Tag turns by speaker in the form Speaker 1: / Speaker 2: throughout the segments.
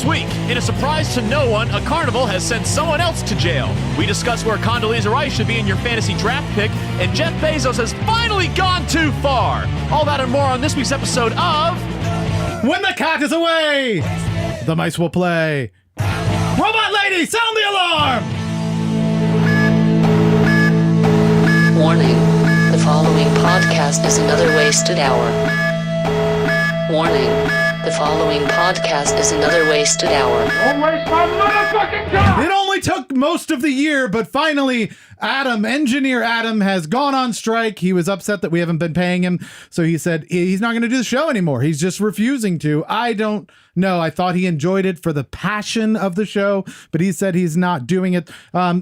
Speaker 1: This week, in a surprise to no one, a carnival has sent someone else to jail. We discuss where Condoleezza Rice should be in your fantasy draft pick, and Jeff Bezos has finally gone too far. All that and more on this week's episode of...
Speaker 2: When the cat is away, the mice will play. Robot lady, sound the alarm!
Speaker 3: Warning. The following podcast is another wasted hour. Warning. The following podcast is another wasted hour.
Speaker 4: Don't waste my motherfucking time!
Speaker 2: It only took most of the year, but finally, Engineer Adam, has gone on strike. He was upset that we haven't been paying him, so he said he's not going to do the show anymore. He's just refusing to. I don't know. I thought he enjoyed it for the passion of the show, but he said he's not doing it.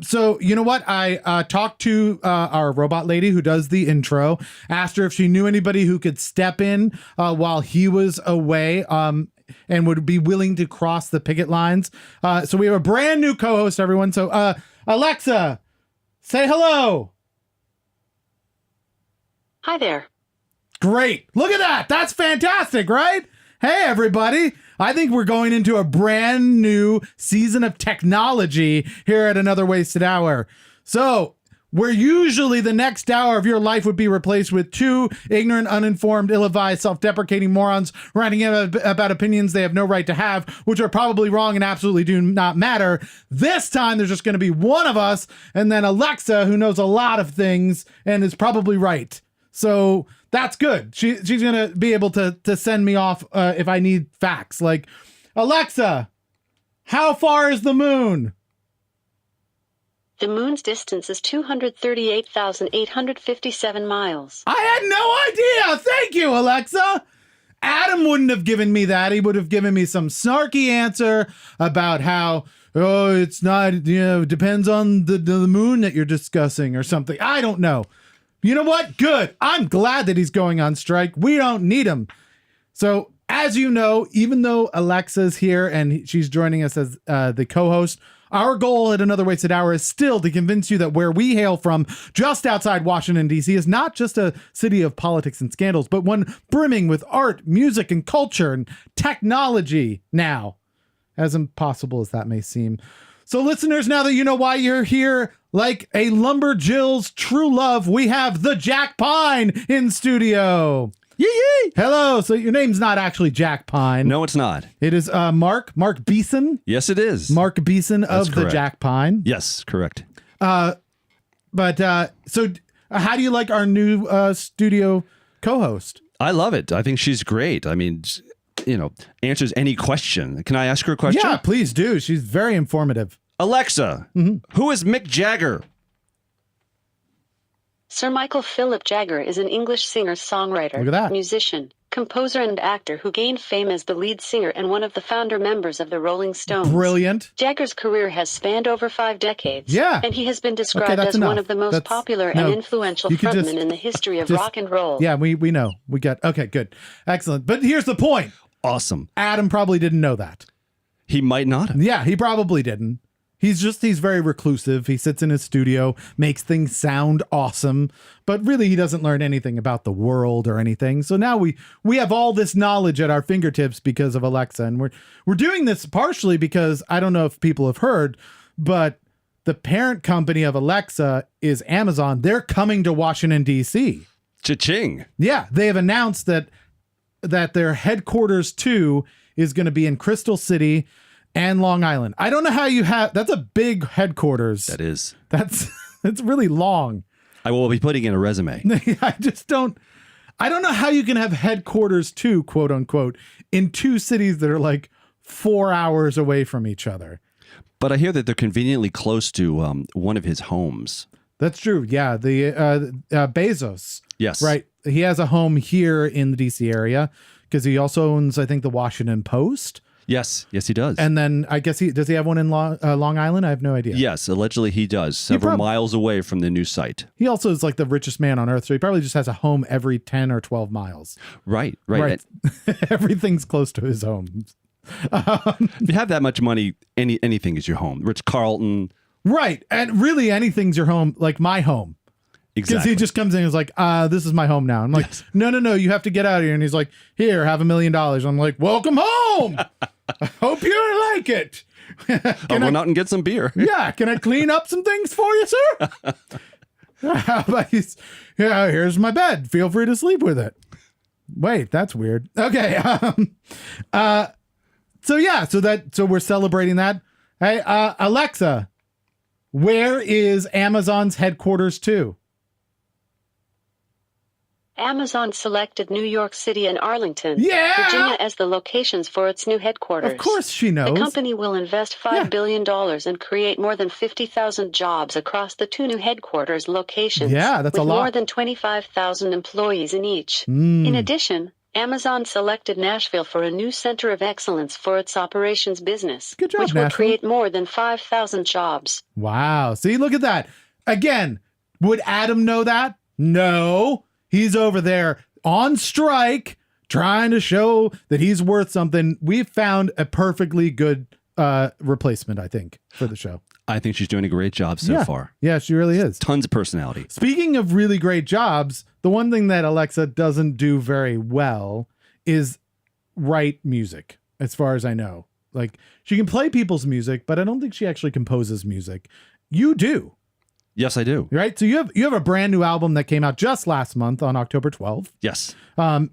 Speaker 2: So you know what? I talked to our robot lady who does the intro, asked her if she knew anybody who could step in while he was away. And would be willing to cross the picket lines. So we have a brand new co-host, everyone. So Alexa, say hello.
Speaker 3: Hi there.
Speaker 2: Great. Look at that. That's fantastic, right? Hey, everybody. I think we're going into a brand new season of technology here at Another Wasted Hour. So where usually the next hour of your life would be replaced with two ignorant, uninformed, ill-advised, self-deprecating morons ranting about opinions they have no right to have, which are probably wrong and absolutely do not matter. This time, there's just going to be one of us, and then Alexa, who knows a lot of things and is probably right. So that's good. She's going to be able to send me off if I need facts. Like, Alexa, how far is the moon?
Speaker 3: The moon's distance is 238,857 miles.
Speaker 2: I had no idea. Thank you, Alexa. Adam wouldn't have given me that. He would have given me some snarky answer about how, it's not, depends on the moon that you're discussing or something. I don't know. You know what? Good. I'm glad that he's going on strike. We don't need him. So, as you know, even though Alexa's here and she's joining us as the co-host, our goal at Another Wasted Hour is still to convince you that where we hail from, just outside Washington, D.C., is not just a city of politics and scandals, but one brimming with art, music, and culture and technology now, as impossible as that may seem. So listeners, now that you know why you're here, like a Lumberjill's true love, we have the Jackpine in studio. Yee! Hello. So your name's not actually Jackpine.
Speaker 5: No, it's not.
Speaker 2: It is Mark Beeson.
Speaker 5: Yes, it is.
Speaker 2: Mark Beeson of the
Speaker 5: correct.
Speaker 2: Jackpine.
Speaker 5: Yes, correct.
Speaker 2: So how do you like our new studio co-host?
Speaker 5: I love it. I think she's great. I mean, answers any question. Can I ask her a question?
Speaker 2: Yeah, please do. She's very informative.
Speaker 5: Alexa, who is Mick Jagger?
Speaker 3: Sir Michael Philip Jagger is an English singer-songwriter,
Speaker 2: Look at that.
Speaker 3: musician, composer, and actor who gained fame as the lead singer and one of the founder members of the Rolling Stones.
Speaker 2: Brilliant.
Speaker 3: Jagger's career has spanned over 5 decades.
Speaker 2: Yeah.
Speaker 3: And he has been described
Speaker 2: Okay, that's
Speaker 3: as
Speaker 2: enough.
Speaker 3: one of the most popular and influential
Speaker 2: you could
Speaker 3: frontmen in the history of rock and roll.
Speaker 2: Yeah, we know. We got. Okay, good. Excellent. But here's the point.
Speaker 5: Awesome.
Speaker 2: Adam probably didn't know that.
Speaker 5: He might not have.
Speaker 2: Yeah, he probably didn't. He's very reclusive. He sits in his studio, makes things sound awesome, but really he doesn't learn anything about the world or anything. So now we have all this knowledge at our fingertips because of Alexa. And we're doing this partially because I don't know if people have heard, but the parent company of Alexa is Amazon. They're coming to Washington, D.C.
Speaker 5: Cha-ching.
Speaker 2: Yeah, they have announced that their headquarters too is going to be in Crystal City and Long Island. I don't know how you have, that's a big headquarters.
Speaker 5: That is.
Speaker 2: It's really long.
Speaker 5: I will be putting in a resume.
Speaker 2: I don't know how you can have headquarters too, quote unquote, in two cities that are like 4 hours away from each other.
Speaker 5: But I hear that they're conveniently close to one of his homes.
Speaker 2: That's true. Yeah. The Bezos.
Speaker 5: Yes.
Speaker 2: Right. He has a home here in the DC area because he also owns, I think, the Washington Post.
Speaker 5: Yes, he does.
Speaker 2: And then I guess does he have one in Long Island? I have no idea.
Speaker 5: Yes, allegedly he does, several miles away from the new site.
Speaker 2: He also is like the richest man on earth, so he probably just has a home every 10 or 12 miles.
Speaker 5: Right.
Speaker 2: Everything's close to his home.
Speaker 5: If you have that much money, anything is your home. Ritz-Carlton.
Speaker 2: Right. And really anything's your home, like my home. Because
Speaker 5: Exactly.
Speaker 2: he just comes in and is like, this is my home now. I'm like, no, you have to get out of here. And he's like, here, have $1 million. I'm like, welcome home. I hope you like it.
Speaker 5: I'll run out and get some beer.
Speaker 2: Yeah, can I clean up some things for you, sir? How about yeah, here's my bed. Feel free to sleep with it. Wait, that's weird. Okay. So we're celebrating that. Hey, Alexa, where is Amazon's headquarters to?
Speaker 6: Amazon selected New York City and Arlington,
Speaker 2: Yeah!
Speaker 6: Virginia as the locations for its new headquarters.
Speaker 2: Of course she knows.
Speaker 6: The company will invest $5 billion and create more than 50,000 jobs across the two new headquarters locations.
Speaker 2: Yeah, that's a
Speaker 6: with
Speaker 2: lot.
Speaker 6: more than 25,000 employees in each. In addition, Amazon selected Nashville for a new center of excellence for its operations business,
Speaker 2: Good job,
Speaker 6: which will
Speaker 2: Nashville.
Speaker 6: create more than 5,000 jobs.
Speaker 2: Wow. See, look at that. Again, would Adam know that? No. He's over there on strike trying to show that he's worth something. We've found a perfectly good replacement, I think, for the show.
Speaker 5: I think she's doing a great job so far.
Speaker 2: Yeah, she really is.
Speaker 5: Tons of personality.
Speaker 2: Speaking of really great jobs, the one thing that Alexa doesn't do very well is write music, as far as I know. Like, she can play people's music, but I don't think she actually composes music. You do.
Speaker 5: Yes, I do.
Speaker 2: Right. So you have a brand new album that came out just last month on October 12th.
Speaker 5: Yes.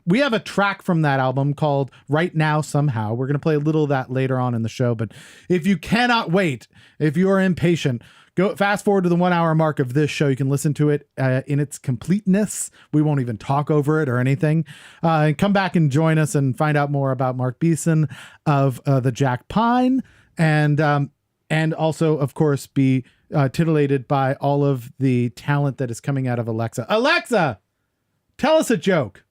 Speaker 2: We have a track from that album called Right Now Somehow. We're going to play a little of that later on in the show. But if you cannot wait, if you are impatient, go fast forward to the 1 hour mark of this show. You can listen to it in its completeness. We won't even talk over it or anything. And come back and join us and find out more about Mark Beeson of the Jackpine, and also, of course, be titillated by all of the talent that is coming out of Alexa. Alexa, tell us a joke.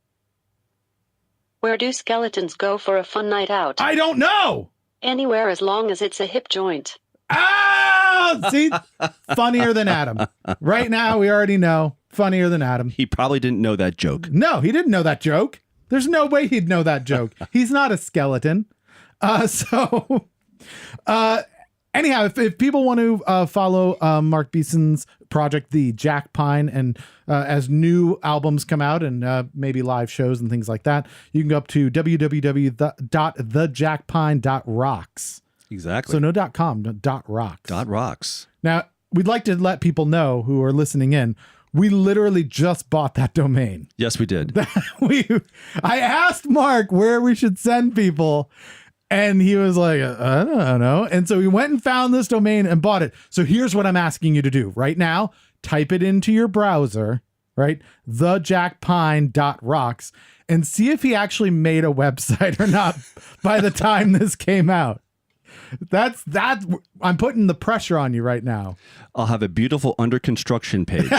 Speaker 6: Where do skeletons go for a fun night out?
Speaker 2: I don't know.
Speaker 6: Anywhere as long as it's a hip joint.
Speaker 2: Ah, see, funnier than Adam. Right now, we already know funnier than Adam.
Speaker 5: He probably didn't know that joke.
Speaker 2: No, he didn't know that joke. There's no way he'd know that joke. He's not a skeleton. Anyhow, if people want to follow Mark Beeson's project, the Jackpine, and as new albums come out and maybe live shows and things like that, you can go up to www.thejackpine.rocks.
Speaker 5: Exactly.
Speaker 2: So no .com, .rocks.
Speaker 5: .rocks.
Speaker 2: Now, we'd like to let people know who are listening in, we literally just bought that domain.
Speaker 5: Yes, we did.
Speaker 2: I asked Mark where we should send people, and he was like, I don't know. And so we went and found this domain and bought it. So here's what I'm asking you to do right now. Type it into your browser, right? Thejackpine.rocks, and see if he actually made a website or not by the time this came out. That's I'm putting the pressure on you right now.
Speaker 5: I'll have a beautiful under construction page.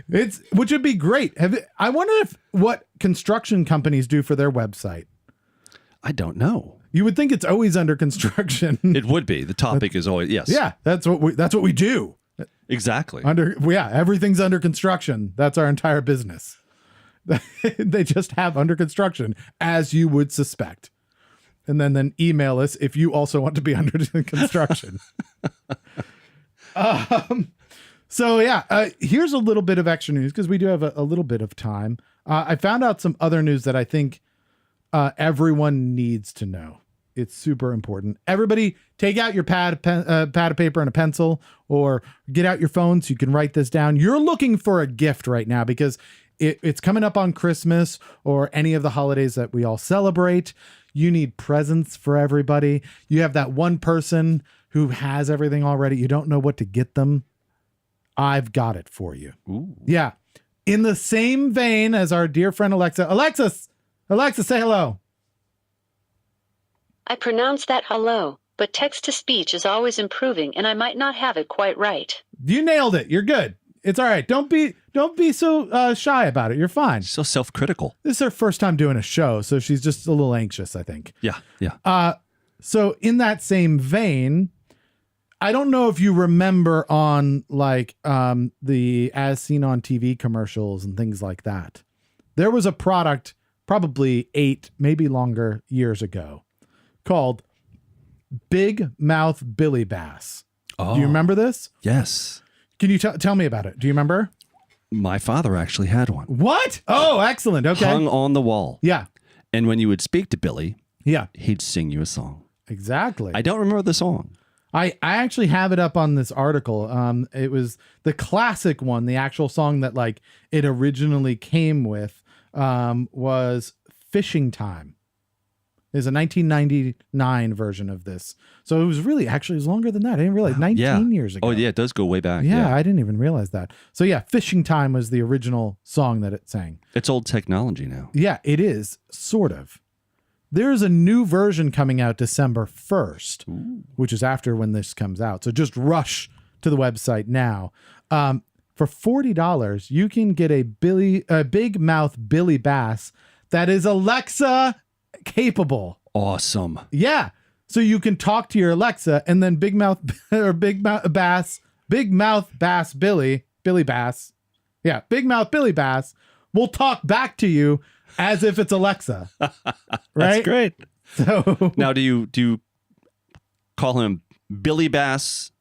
Speaker 2: Which would be great. I wonder what construction companies do for their website.
Speaker 5: I don't know.
Speaker 2: You would think it's always under construction.
Speaker 5: It would be. The topic is always, yes.
Speaker 2: Yeah, that's what we do.
Speaker 5: Exactly.
Speaker 2: Everything's under construction. That's our entire business. They just have under construction, as you would suspect. And then email us if you also want to be under construction. Here's a little bit of extra news because we do have a little bit of time. I found out some other news that I think everyone needs to know. It's super important. Everybody take out your pad of paper and a pencil, or get out your phone so you can write this down. You're looking for a gift right now because it's coming up on Christmas or any of the holidays that we all celebrate. You need presents for everybody. You have that one person who has everything already. You don't know what to get them. I've got it for you.
Speaker 5: Ooh.
Speaker 2: Yeah. In the same vein as our dear friend Alexa. Alexa, say hello.
Speaker 6: I pronounce that hello, but text-to-speech is always improving, and I might not have it quite right.
Speaker 2: You nailed it. You're good. It's all right. Don't be so shy about it. You're fine.
Speaker 5: So self-critical.
Speaker 2: This is her first time doing a show, so she's just a little anxious, I think.
Speaker 5: Yeah.
Speaker 2: So in that same vein, I don't know if you remember on the As Seen on TV commercials and things like that. There was a product probably 8, maybe longer years ago called Big Mouth Billy Bass.
Speaker 5: Oh.
Speaker 2: Do you remember this?
Speaker 5: Yes.
Speaker 2: Can you tell me about it? Do you remember?
Speaker 5: My father actually had one.
Speaker 2: What? Oh, excellent. Okay.
Speaker 5: Hung on the wall.
Speaker 2: Yeah.
Speaker 5: And when you would speak to Billy,
Speaker 2: Yeah.
Speaker 5: he'd sing you a song.
Speaker 2: Exactly.
Speaker 5: I don't remember the song.
Speaker 2: I actually have it up on this article. It was the classic one, the actual song that like it originally came with was Fishing Time. There's a 1999 version of this. So it was really actually it was longer than that. I didn't realize 19 years ago.
Speaker 5: Oh yeah, it does go way back.
Speaker 2: Yeah, I didn't even realize that. So yeah, Fishing Time was the original song that it sang.
Speaker 5: It's old technology now.
Speaker 2: Yeah, it is sort of. There's a new version coming out December 1st, which is after when this comes out. So just rush to the website now. For $40, you can get a big mouth Billy Bass that is Alexa capable.
Speaker 5: Awesome.
Speaker 2: Yeah. So you can talk to your Alexa and then Big Mouth Bass Billy Bass. Yeah, Big Mouth Billy Bass will talk back to you as if it's Alexa. Right?
Speaker 5: That's great.
Speaker 2: So
Speaker 5: Now, do you call him Billy Bass?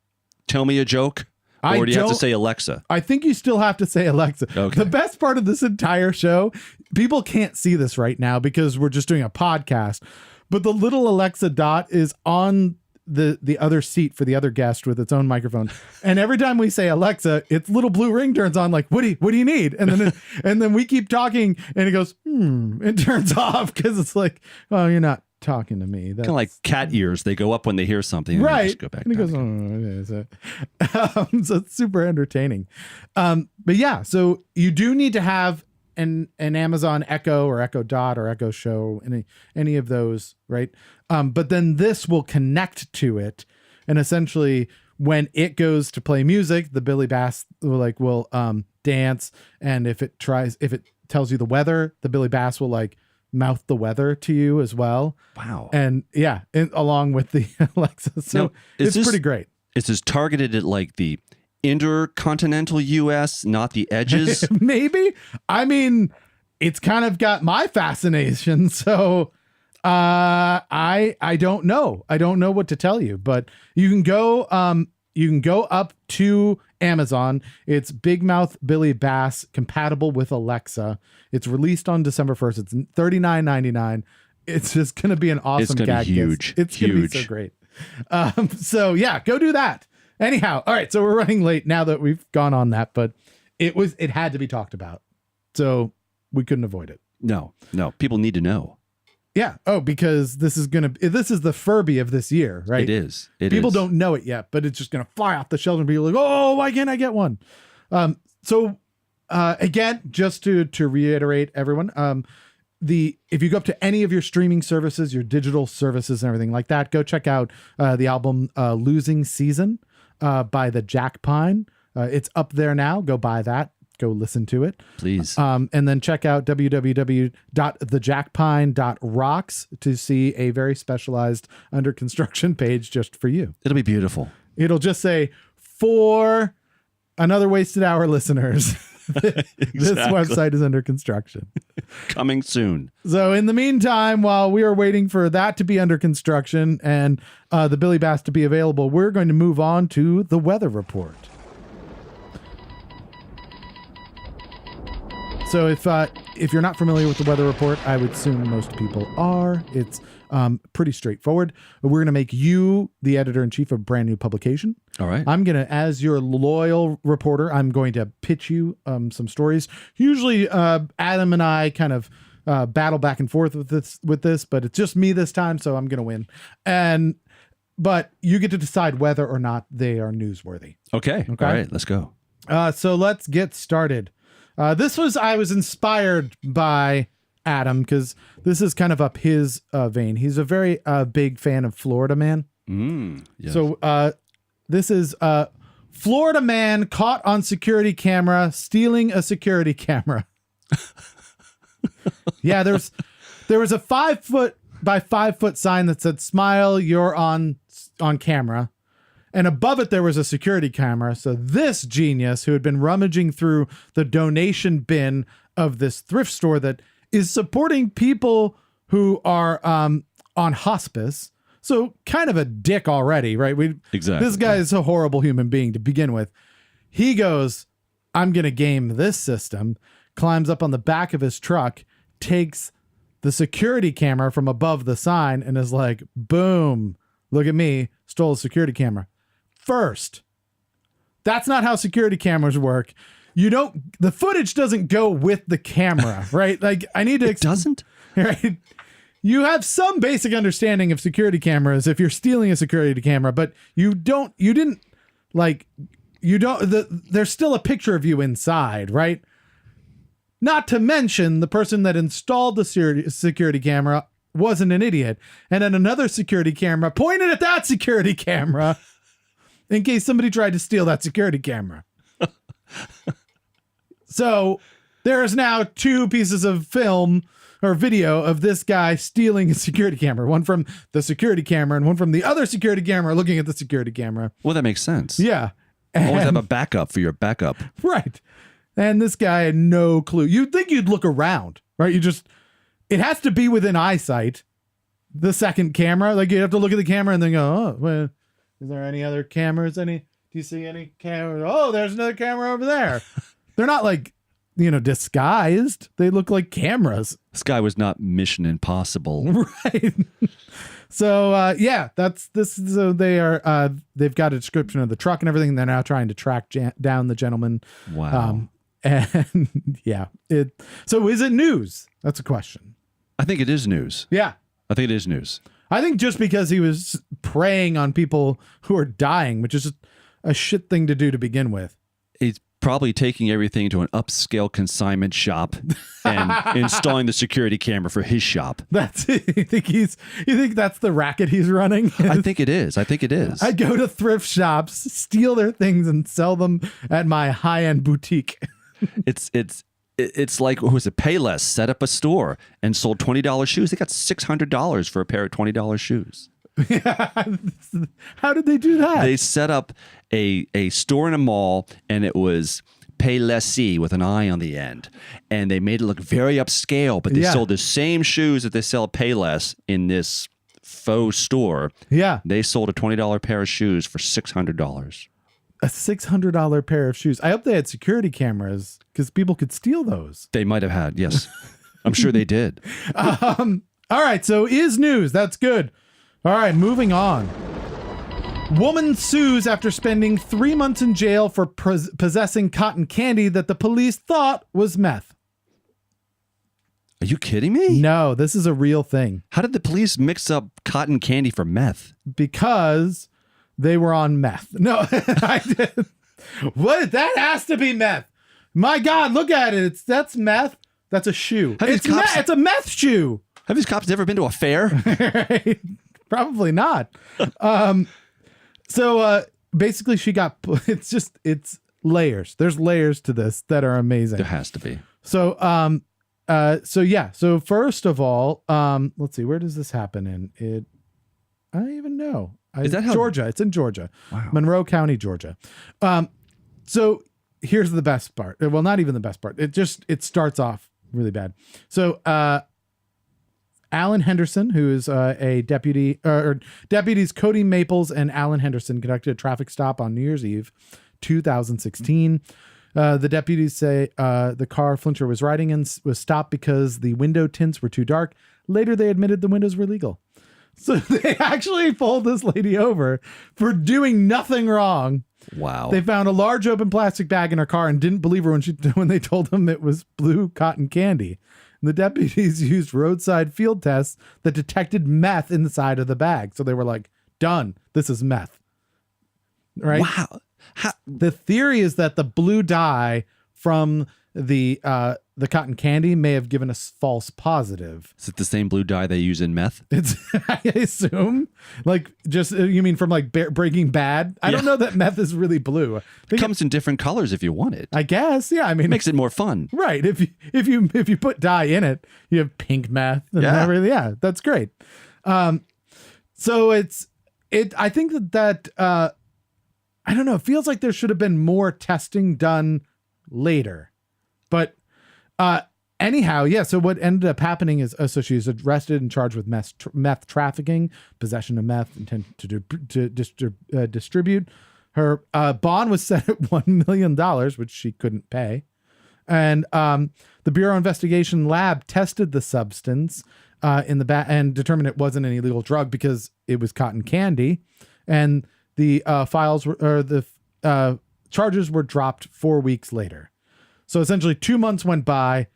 Speaker 5: Tell me a joke, or do you have to say Alexa?
Speaker 2: I think you still have to say Alexa.
Speaker 5: Okay.
Speaker 2: The best part of this entire show, people can't see this right now because we're just doing a podcast, but the little Alexa dot is on the other seat for the other guest with its own microphone. And every time we say Alexa, its little blue ring turns on like, what do you need? And then and then we keep talking and it goes, it turns off because it's like, well, you're not talking to me. That's
Speaker 5: Kind of like cat ears. They go up when they hear something. And
Speaker 2: right.
Speaker 5: They just go back
Speaker 2: And he
Speaker 5: down
Speaker 2: goes,
Speaker 5: again.
Speaker 2: so it's super entertaining. But yeah, so you do need to have an Amazon Echo or Echo Dot or Echo Show, any of those, right? But then this will connect to it, and essentially when it goes to play music, the Billy Bass will dance, and if it tells you the weather, the Billy Bass will like mouth the weather to you as well.
Speaker 5: Wow.
Speaker 2: And yeah, along with the Alexa, so
Speaker 5: Now, is
Speaker 2: it's pretty great.
Speaker 5: Is this targeted at like the intercontinental U.S., not the edges?
Speaker 2: Maybe. I mean, it's kind of got my fascination. So I don't know. I don't know what to tell you, but you can go up to Amazon. It's Big Mouth Billy Bass compatible with Alexa. It's released on December 1st. It's $39.99. It's just going to be an awesome
Speaker 5: It's gonna be
Speaker 2: gag
Speaker 5: huge.
Speaker 2: gift. It's going to be so great. So yeah, go do that. Anyhow, all right. So we're running late now that we've gone on that, but it had to be talked about. So we couldn't avoid it.
Speaker 5: No. People need to know.
Speaker 2: Yeah. Oh, because this is the Furby of this year, right?
Speaker 5: It is.
Speaker 2: People don't know it yet, but it's just going to fly off the shelves and be like, oh, why can't I get one? So again, just to reiterate everyone, if you go up to any of your streaming services, your digital services and everything like that, go check out the album Losing Season by the Jackpine. It's up there now. Go buy that. Go listen to it.
Speaker 5: Please.
Speaker 2: And then check out www.thejackpine.rocks to see a very specialized under construction page just for you.
Speaker 5: It'll be beautiful.
Speaker 2: It'll just say, for Another Wasted Hour listeners, this website is under construction.
Speaker 5: Coming soon.
Speaker 2: So in the meantime, while we are waiting for that to be under construction and the Billy Bass to be available, we're going to move on to the weather report. So if you're not familiar with the weather report, I would assume most people are. It's pretty straightforward. We're going to make you the editor-in-chief of a brand new publication.
Speaker 5: All right.
Speaker 2: I'm going to, as your loyal reporter, I'm going to pitch you some stories. Usually Adam and I kind of battle back and forth with this, but it's just me this time, so I'm going to win. But you get to decide whether or not they are newsworthy.
Speaker 5: Okay. All right. Let's go.
Speaker 2: So let's get started. I was inspired by Adam because this is kind of up his vein. He's a very big fan of Florida Man.
Speaker 5: Yes.
Speaker 2: So this is Florida man caught on security camera stealing a security camera. Yeah, there was a 5 foot by 5 foot sign that said "Smile, you're on camera." And above it, there was a security camera. So this genius who had been rummaging through the donation bin of this thrift store that is supporting people who are on hospice. So kind of a dick already, right?
Speaker 5: Exactly.
Speaker 2: This guy is a horrible human being to begin with. He goes, I'm going to game this system, climbs up on the back of his truck, takes the security camera from above the sign and is like, boom, look at me, stole a security camera. First, that's not how security cameras work. The footage doesn't go with the camera, right? Like I need to.
Speaker 5: It doesn't?
Speaker 2: Right. You have some basic understanding of security cameras if you're stealing a security camera, but there's still a picture of you inside, right? Not to mention the person that installed the security camera wasn't an idiot. And then another security camera pointed at that security camera in case somebody tried to steal that security camera. So there's now 2 pieces of film or video of this guy stealing a security camera, one from the security camera and one from the other security camera looking at the security camera.
Speaker 5: Well, that makes sense.
Speaker 2: Yeah.
Speaker 5: Always have a backup for your backup.
Speaker 2: Right. And this guy had no clue. You'd think you'd look around, right? It has to be within eyesight, the second camera. Like you have to look at the camera and then go, oh, well, is there any other cameras? Do you see any cameras? Oh, there's another camera over there. They're not like, disguised. They look like cameras.
Speaker 5: This guy was not Mission Impossible.
Speaker 2: Right. So, that's this. So they've got a description of the truck and everything. They're now trying to track down the gentleman.
Speaker 5: Wow.
Speaker 2: And yeah, so is it news? That's a question.
Speaker 5: I think it is news.
Speaker 2: Yeah.
Speaker 5: I think it is news.
Speaker 2: I think just because he was preying on people who are dying, which is a shit thing to do to begin with.
Speaker 5: He's probably taking everything to an upscale consignment shop and installing the security camera for his shop.
Speaker 2: You think that's the racket he's running?
Speaker 5: I think it is.
Speaker 2: I go to thrift shops, steal their things and sell them at my high-end boutique.
Speaker 5: It's like, who was it? Payless set up a store and sold $20 shoes. They got $600 for a pair of $20 shoes.
Speaker 2: How did they do that?
Speaker 5: They set up a store in a mall, and it was Payless with an I on the end, and they made it look very upscale. But they sold the same shoes that they sell at Payless in this faux store.
Speaker 2: Yeah,
Speaker 5: they sold a $20 pair of shoes for $600.
Speaker 2: A $600 pair of shoes. I hope they had security cameras because people could steal those.
Speaker 5: They might have had, yes. I'm sure they did.
Speaker 2: All right, so is news. That's good. All right, moving on. Woman sues after spending 3 months in jail for possessing cotton candy that the police thought was meth.
Speaker 5: Are you kidding me?
Speaker 2: No, this is a real thing.
Speaker 5: How did the police mix up cotton candy for meth?
Speaker 2: Because they were on meth. No, I did. What? That has to be meth. My God, look at it. That's meth. That's a shoe. It's a meth shoe.
Speaker 5: Have these cops never been to a fair?
Speaker 2: Right. Probably not. So basically she got, it's layers. There's layers to this that are amazing.
Speaker 5: There has to be.
Speaker 2: So, So first of all, let's see, where does this happen in? I don't even know.
Speaker 5: Is that
Speaker 2: Georgia? It's in Georgia.
Speaker 5: Wow.
Speaker 2: Monroe County, Georgia. So here's the best part. Well, not even the best part. It starts off really bad. So, Alan Henderson, who is a deputy, or deputies Cody Maples and Alan Henderson conducted a traffic stop on New Year's Eve, 2016. The deputies say the car Flincher was riding in was stopped because the window tints were too dark. Later, they admitted the windows were legal. So they actually pulled this lady over for doing nothing wrong.
Speaker 5: Wow.
Speaker 2: They found a large open plastic bag in her car and didn't believe her when they told them it was blue cotton candy. The deputies used roadside field tests that detected meth inside of the bag. So they were like, done. This is meth. Right?
Speaker 5: Wow.
Speaker 2: The theory is that the blue dye from the cotton candy may have given us false positive.
Speaker 5: Is it the same blue dye they use in meth?
Speaker 2: It's, I assume, like, just, you mean from like Breaking Bad? I don't know that meth is really blue.
Speaker 5: It comes in different colors if you want it.
Speaker 2: I guess. Yeah. I mean,
Speaker 5: it makes it more fun.
Speaker 2: Right. If you put dye in it, you have pink meth and everything. Yeah, that's great. So I think that I don't know. It feels like there should have been more testing done later. But anyhow, yeah. So what ended up happening is, so she was arrested and charged with meth trafficking, possession of meth, intent to distribute, Her bond was set at $1 million, which she couldn't pay. And the Bureau Investigation Lab tested the substance in the and determined it wasn't an illegal drug because it was cotton candy. And the charges were dropped 4 weeks later. So essentially 2 months went by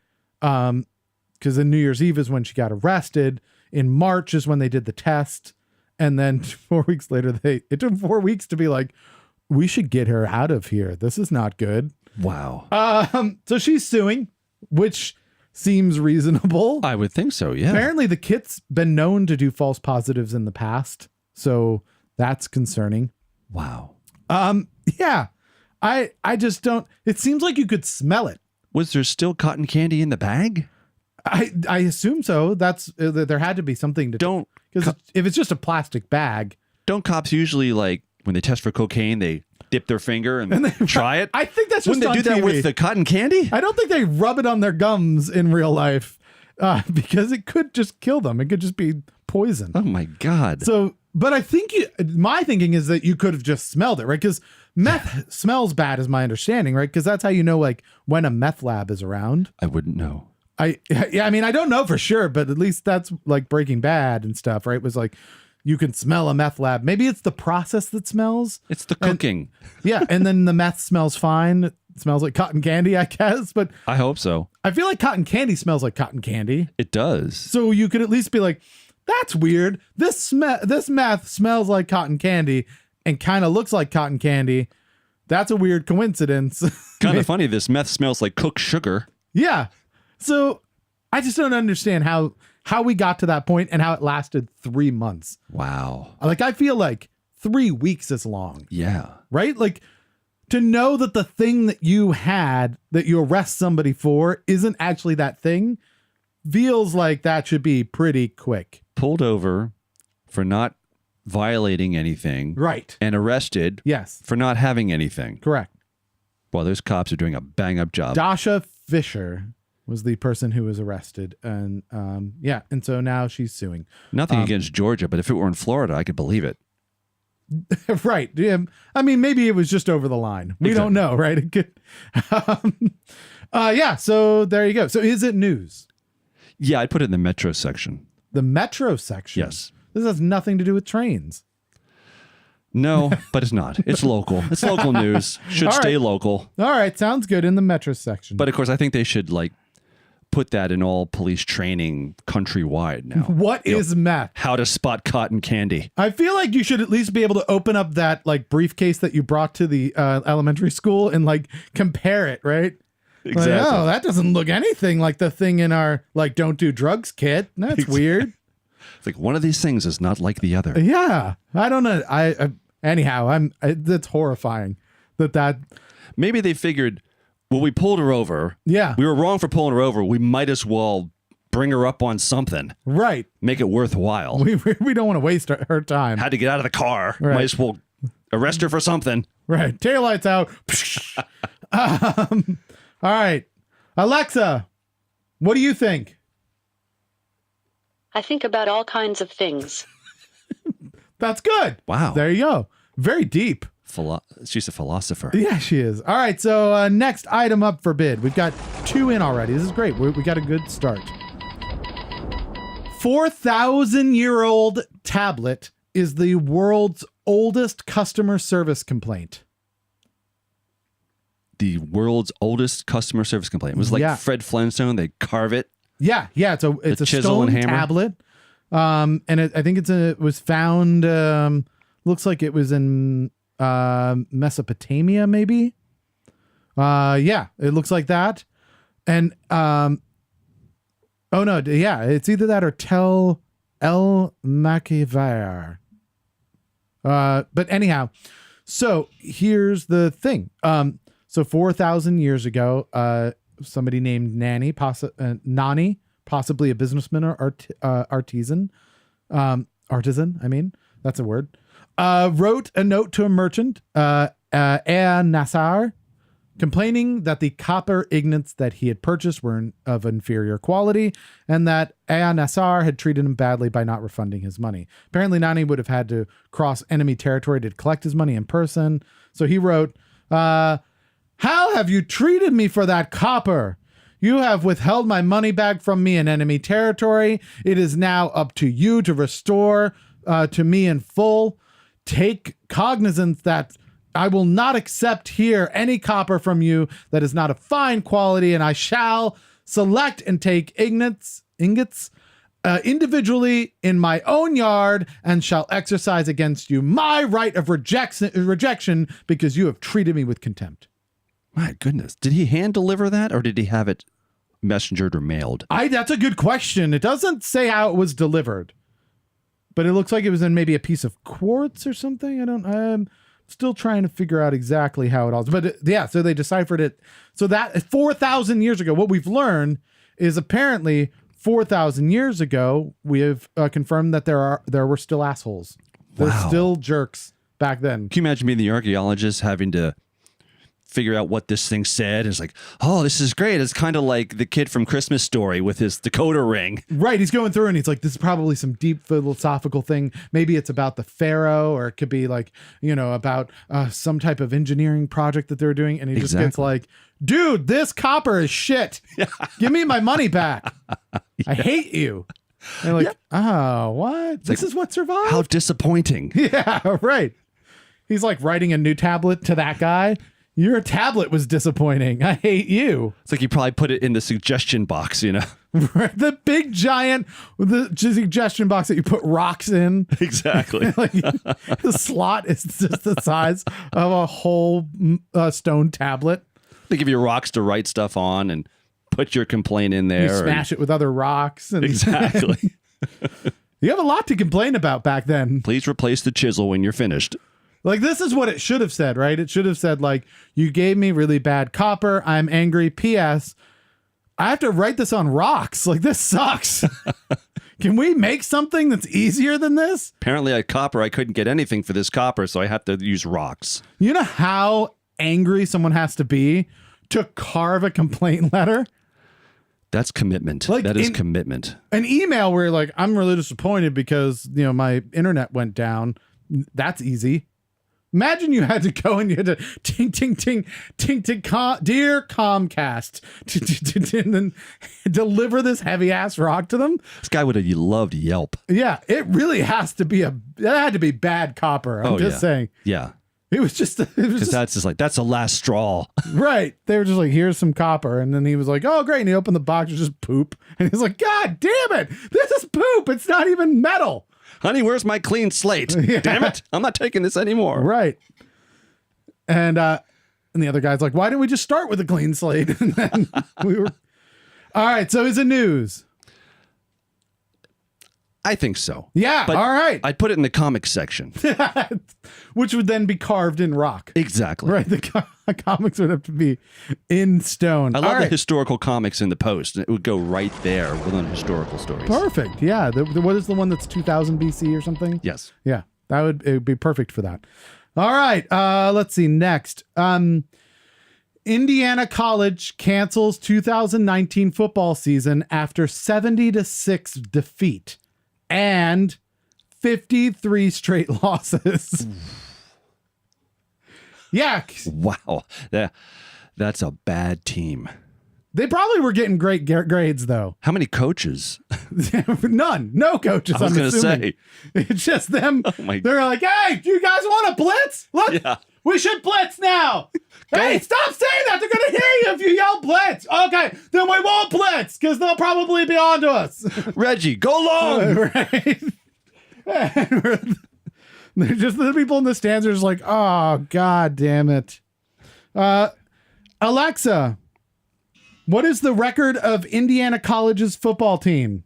Speaker 2: because in New Year's Eve is when she got arrested. In March is when they did the test. And then 4 weeks later, it took 4 weeks to be like, we should get her out of here. This is not good.
Speaker 5: Wow.
Speaker 2: So she's suing, which seems reasonable.
Speaker 5: I would think so, yeah.
Speaker 2: Apparently the kit's been known to do false positives in the past. So that's concerning.
Speaker 5: Wow.
Speaker 2: Yeah. I just don't, it seems like you could smell it.
Speaker 5: Was there still cotton candy in the bag?
Speaker 2: I assume so. There had to be something to because if it's just a plastic bag.
Speaker 5: Don't cops usually, like, when they test for cocaine, they dip their finger and they try it?
Speaker 2: I think that's just
Speaker 5: Wouldn't they do that with the cotton candy?
Speaker 2: I don't think they rub it on their gums in real life because it could just kill them. It could just be poison.
Speaker 5: Oh my God.
Speaker 2: So, but I think my thinking is that you could have just smelled it, right? Because meth smells bad is my understanding, right? Because that's how you know, like, when a meth lab is around.
Speaker 5: I wouldn't know.
Speaker 2: I mean, I don't know for sure, but at least that's like Breaking Bad and stuff, right? It was like, you can smell a meth lab. Maybe it's the process that smells.
Speaker 5: It's the cooking.
Speaker 2: And then the meth smells fine. It smells like cotton candy, I guess. But
Speaker 5: I hope so.
Speaker 2: I feel like cotton candy smells like cotton candy.
Speaker 5: It does.
Speaker 2: So you could at least be like, that's weird. This meth smells like cotton candy and kind of looks like cotton candy. That's a weird coincidence.
Speaker 5: Kind of funny. This meth smells like cooked sugar.
Speaker 2: Yeah. So I just don't understand how we got to that point and how it lasted 3 months.
Speaker 5: Wow.
Speaker 2: Like, I feel like 3 weeks is long.
Speaker 5: Yeah.
Speaker 2: Right? Like, to know that the thing that you had that you arrest somebody for isn't actually that thing feels like that should be pretty quick.
Speaker 5: Pulled over for not violating anything.
Speaker 2: Right.
Speaker 5: And arrested.
Speaker 2: Yes.
Speaker 5: For not having anything.
Speaker 2: Correct.
Speaker 5: Well, those cops are doing a bang-up job.
Speaker 2: Dasha Fisher was the person who was arrested. And and so now she's suing.
Speaker 5: Nothing against Georgia, but if it were in Florida, I could believe it.
Speaker 2: Right. Yeah. I mean, maybe it was just over the line. We don't know, right? It could, so there you go. So is it news?
Speaker 5: Yeah, I'd put it in the metro section.
Speaker 2: The metro section?
Speaker 5: Yes.
Speaker 2: This has nothing to do with trains.
Speaker 5: No, but it's not. It's local. It's local news. Should stay local.
Speaker 2: All right. Sounds good in the metro section.
Speaker 5: But of course, I think they should, like, put that in all police training countrywide now.
Speaker 2: What is meth?
Speaker 5: How to spot cotton candy.
Speaker 2: I feel like you should at least be able to open up that, like, briefcase that you brought to the elementary school and, like, compare it, right?
Speaker 5: Exactly.
Speaker 2: Like, oh, that doesn't look anything like the thing in our, like, don't do drugs kit. That's weird.
Speaker 5: It's like one of these things is not like the other.
Speaker 2: Yeah. I don't know. Anyhow, that's horrifying that
Speaker 5: maybe they figured, well, we pulled her over.
Speaker 2: Yeah.
Speaker 5: We were wrong for pulling her over. We might as well bring her up on something.
Speaker 2: Right.
Speaker 5: Make it worthwhile.
Speaker 2: We don't want to waste her time.
Speaker 5: Had to get out of the car.
Speaker 2: Right.
Speaker 5: Might as well arrest her for something.
Speaker 2: Right. Taillights out. All right. Alexa, what do you think?
Speaker 6: I think about all kinds of things.
Speaker 2: That's good.
Speaker 5: Wow.
Speaker 2: There you go. Very deep.
Speaker 5: She's a philosopher.
Speaker 2: Yeah, she is. All right. So next item up for bid. We've got 2 in already. This is great. We got a good start. 4,000-year-old tablet is the world's oldest customer service complaint.
Speaker 5: The world's oldest customer service complaint. It was like Fred Flintstone. They carve it.
Speaker 2: Yeah. It's a
Speaker 5: chisel
Speaker 2: stone
Speaker 5: and hammer
Speaker 2: tablet. And I think it was found, looks like it was in Mesopotamia, maybe. It looks like that. And it's either that or Tel El Makivar. But anyhow, so here's the thing. So 4,000 years ago, somebody named Nani, possibly a businessman or artisan, that's a word, wrote a note to a merchant, Nassar, complaining that the copper ingots that he had purchased were of inferior quality and that Aya Nassar had treated him badly by not refunding his money. Apparently, Nani would have had to cross enemy territory to collect his money in person. So he wrote, how have you treated me for that copper? You have withheld my money back from me in enemy territory. It is now up to you to restore to me in full. Take cognizance that I will not accept here any copper from you that is not of fine quality, and I shall select and take ingots individually in my own yard and shall exercise against you my right of rejection because you have treated me with contempt.
Speaker 5: My goodness. Did he hand deliver that or did he have it messengered or mailed?
Speaker 2: That's a good question. It doesn't say how it was delivered, but it looks like it was in maybe a piece of quartz or something. I'm still trying to figure out exactly how it all, but so they deciphered it. So that 4,000 years ago, what we've learned is apparently 4,000 years ago, we have confirmed that there were still assholes. There's still jerks back then.
Speaker 5: Can you imagine being the archaeologist having to figure out what this thing said? It's like, oh, this is great. It's kind of like the kid from Christmas Story with his decoder ring.
Speaker 2: Right. He's going through and he's like, this is probably some deep philosophical thing. Maybe it's about the pharaoh, or it could be like, about some type of engineering project that they're doing. And he just gets like, dude, this copper is shit. Give me my money back. I hate you. And they're like, oh, what? This is what survived?
Speaker 5: How disappointing.
Speaker 2: Yeah, right. He's like writing a new tablet to that guy. Your tablet was disappointing. I hate you.
Speaker 5: It's like you probably put it in the suggestion box,
Speaker 2: The big giant, the suggestion box that you put rocks in.
Speaker 5: Exactly.
Speaker 2: Like, the slot is just the size of a whole stone tablet.
Speaker 5: They give you rocks to write stuff on and put your complaint in there.
Speaker 2: You smash it with other rocks. And
Speaker 5: Exactly.
Speaker 2: You have a lot to complain about back then.
Speaker 5: Please replace the chisel when you're finished.
Speaker 2: Like, this is what it should have said, right? It should have said, like, you gave me really bad copper. I'm angry. P.S. I have to write this on rocks. Like, this sucks. Can we make something that's easier than this?
Speaker 5: Apparently at copper, I couldn't get anything for this copper, so I have to use rocks.
Speaker 2: You know how angry someone has to be to carve a complaint letter?
Speaker 5: That's commitment.
Speaker 2: Like,
Speaker 5: that is commitment.
Speaker 2: An email where you're like, I'm really disappointed because, my internet went down. That's easy. Imagine you had to go and you had to ting, ting, ting, ting, ting, dear Comcast, and then deliver this heavy ass rock to them.
Speaker 5: This guy would have loved Yelp.
Speaker 2: Yeah, it really has to be that had to be bad copper. I'm just saying.
Speaker 5: Yeah.
Speaker 2: It was just,
Speaker 5: that's just like, that's the last straw.
Speaker 2: Right. They were just like, here's some copper. And then he was like, oh, great. And he opened the box, it's just poop. And he's like, God damn it. This is poop. It's not even metal.
Speaker 5: Honey, where's my clean slate? Yeah. Damn it. I'm not taking this anymore.
Speaker 2: Right. And the other guy's like, why didn't we just start with a clean slate? And then we were. All right. So is it news?
Speaker 5: I think so.
Speaker 2: Yeah.
Speaker 5: But
Speaker 2: all right.
Speaker 5: I'd put it in the comics section.
Speaker 2: Which would then be carved in rock.
Speaker 5: Exactly.
Speaker 2: Right. The comics would have to be in stone.
Speaker 5: I love the historical comics in the Post. It would go right there within historical stories.
Speaker 2: Perfect. Yeah. What is the one that's 2000 BC or something?
Speaker 5: Yes.
Speaker 2: Yeah. It would be perfect for that. All right. Let's see. Next. Indiana College cancels 2019 football season after 70-6 defeat and 53 straight losses. Yeah.
Speaker 5: Wow. That's a bad team.
Speaker 2: They probably were getting great grades, though.
Speaker 5: How many coaches?
Speaker 2: None. No coaches,
Speaker 5: I was going to say.
Speaker 2: It's just them.
Speaker 5: Oh my.
Speaker 2: They're like, hey, do you guys want to blitz? We should blitz now. Hey, stop saying that. They're going to hear you if you yell blitz. Okay, then we won't blitz because they'll probably be on to us.
Speaker 5: Reggie, go long.
Speaker 2: Right. They're just the people in the stands are just like, oh, God damn it. Alexa, what is the record of Indiana College's football team?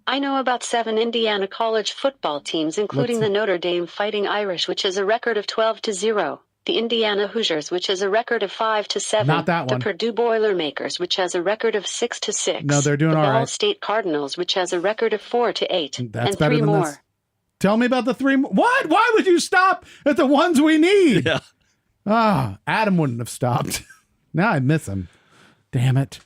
Speaker 6: I know about 7 Indiana College football teams, including the Notre Dame Fighting Irish, which has a record of 12-0. The Indiana Hoosiers, which has a record of 5-7.
Speaker 2: Not that one.
Speaker 6: The Purdue Boilermakers, which has a record of 6-6.
Speaker 2: No, they're doing all right.
Speaker 6: The Ball State Cardinals, which has a record of 4-8.
Speaker 2: That's
Speaker 6: and
Speaker 2: better
Speaker 6: 3
Speaker 2: than
Speaker 6: more.
Speaker 2: this. Tell me about the 3 more. What? Why would you stop at the ones we need?
Speaker 5: Yeah.
Speaker 2: Adam wouldn't have stopped. Now I miss him. Damn it.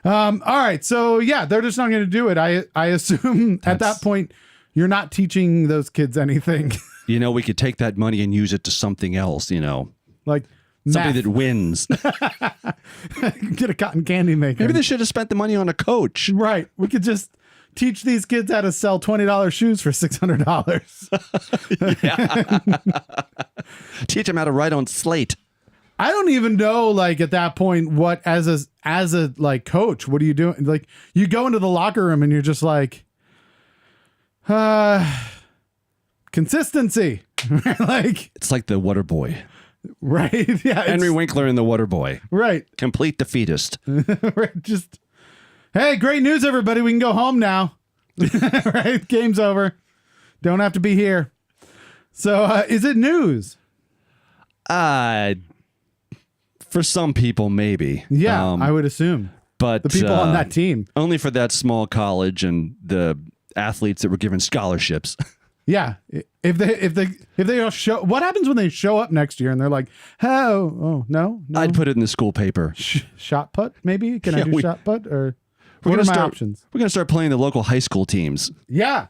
Speaker 2: All right. So yeah, they're just not going to do it. I assume at that point, you're not teaching those kids anything.
Speaker 5: We could take that money and use it to something else,
Speaker 2: like
Speaker 5: something
Speaker 2: math.
Speaker 5: that wins.
Speaker 2: Get a cotton candy maker.
Speaker 5: Maybe they should have spent the money on a coach.
Speaker 2: Right. We could just teach these kids how to sell $20 shoes for $600.
Speaker 5: Teach them how to write on slate.
Speaker 2: I don't even know, like, at that point, what as a like coach, what are you doing? Like, you go into the locker room and you're just like, consistency. Like,
Speaker 5: it's like the Water Boy.
Speaker 2: Right. Yeah.
Speaker 5: Henry Winkler in the Water Boy.
Speaker 2: Right.
Speaker 5: Complete defeatist.
Speaker 2: Right. Just, hey, great news, everybody. We can go home now. Right. Game's over. Don't have to be here. So is it news?
Speaker 5: For some people, maybe.
Speaker 2: Yeah, I would assume.
Speaker 5: But
Speaker 2: the people on that team.
Speaker 5: Only for that small college and the athletes that were given scholarships.
Speaker 2: Yeah. If they all show, what happens when they show up next year and they're like, oh no.
Speaker 5: I'd put it in the school paper.
Speaker 2: Shot put, maybe? Can I do shot put? Or what are my options?
Speaker 5: We're going to start playing the local high school teams.
Speaker 2: Yeah.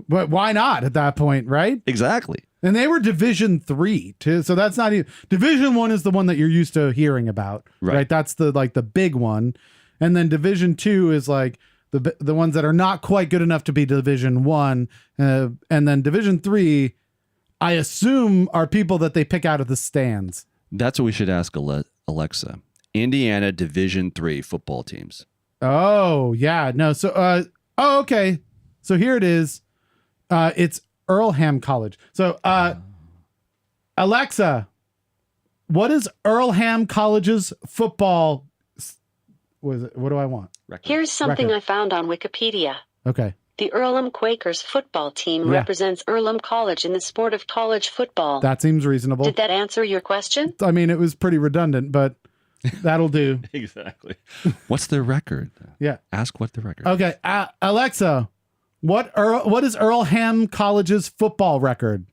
Speaker 2: But why not at that point, right?
Speaker 5: Exactly.
Speaker 2: And they were Division 3 too, so that's not even Division 1 is the one that you're used to hearing about, right? That's the big one, and then Division 2 is like the ones that are not quite good enough to be Division 1, and then Division 3, I assume, are people that they pick out of the stands.
Speaker 5: That's what we should ask Alexa. Indiana Division 3 football teams.
Speaker 2: Oh yeah, no. So okay. So here it is. It's Earlham College. So, Alexa, what is Earlham College's football? What do I want?
Speaker 6: Here's something I found on Wikipedia.
Speaker 2: Okay.
Speaker 6: The Earlham Quakers football team represents Earlham College in the sport of college football.
Speaker 2: That seems reasonable.
Speaker 6: Did that answer your question?
Speaker 2: I mean, it was pretty redundant, but that'll do.
Speaker 5: Exactly. What's their record?
Speaker 2: Yeah.
Speaker 5: Ask what the record.
Speaker 2: Okay. Alexa, what is Earlham College's football record?